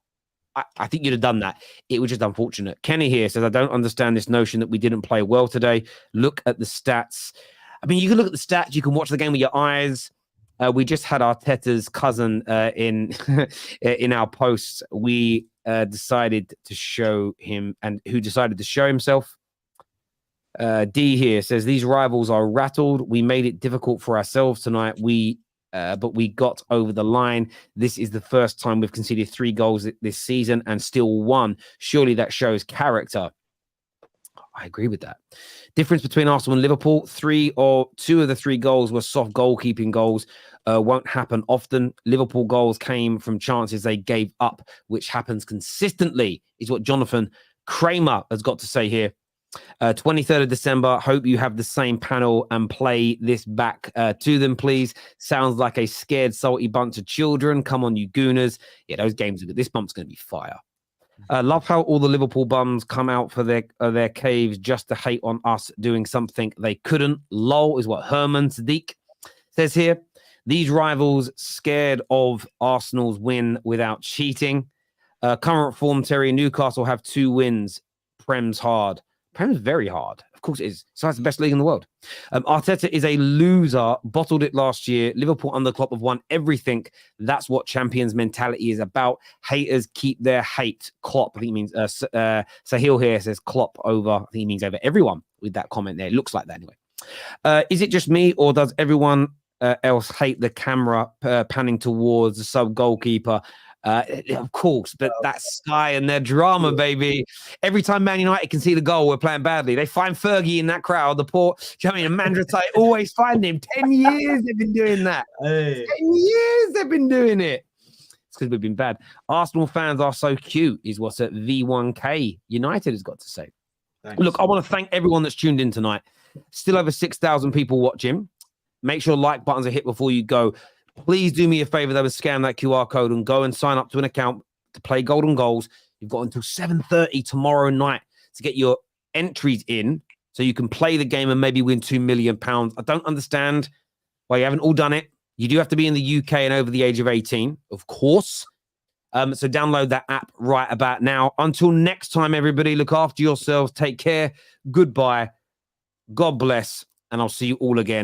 I think you'd have done that. It was just unfortunate. Kenny here says, I don't understand this notion that we didn't play well today. Look at the stats. I mean, you can look at the stats. You can watch the game with your eyes. We just had Arteta's cousin in our posts. We decided to show him, and who decided to show himself. D here says these rivals are rattled. We made it difficult for ourselves tonight. But we got over the line. This is the first time we've conceded 3 goals this season and still won. Surely that shows character. I agree with that. Difference between Arsenal and Liverpool: 2 of the 3 goals were soft goalkeeping goals. Won't happen often. Liverpool goals came from chances they gave up, which happens consistently, is what Jonathan Kramer has got to say here. 23rd of December. Hope you have the same panel and play this back to them, please. Sounds like a scared, salty bunch of children. Come on, you gooners. Yeah, those games are good. This bump's going to be fire. Love how all the Liverpool bums come out for their caves just to hate on us doing something they couldn't. Lol is what Herman Sadiq says here. These rivals scared of Arsenal's win without cheating. Current form, Terry. Newcastle have 2 wins. Prem's hard. Prem's very hard. Of course it is. So that's the best league in the world. Arteta is a loser. Bottled it last year. Liverpool under Klopp have won everything. That's what champions mentality is about. Haters keep their hate. Klopp, I think he means Sahil here says Klopp over. I think he means over everyone with that comment there. It looks like that anyway. Is it just me, or does everyone else hate the camera panning towards the sub goalkeeper? Of course, but that's Sky and their drama, baby. Every time Man United can see the goal, we're playing badly. They find Fergie in that crowd. The poor, do you know what I mean? Mandratite always find him. 10 years they've been doing that. Hey. 10 years they've been doing it. It's because we've been bad. Arsenal fans are so cute, is what's at V1K United has got to say. Thanks. Look, I want to thank everyone that's tuned in tonight. Still over 6,000 people watching. Make sure like buttons are hit before you go. Please do me a favor, though, and scan that QR code and go and sign up to an account to play Golden Goals. You've got until 7:30 tomorrow night to get your entries in so you can play the game and maybe win £2 million. I don't understand why you haven't all done it. You do have to be in the UK and over the age of 18, of course. So download that app right about now. Until next time, everybody, look after yourselves. Take care. Goodbye. God bless. And I'll see you all again.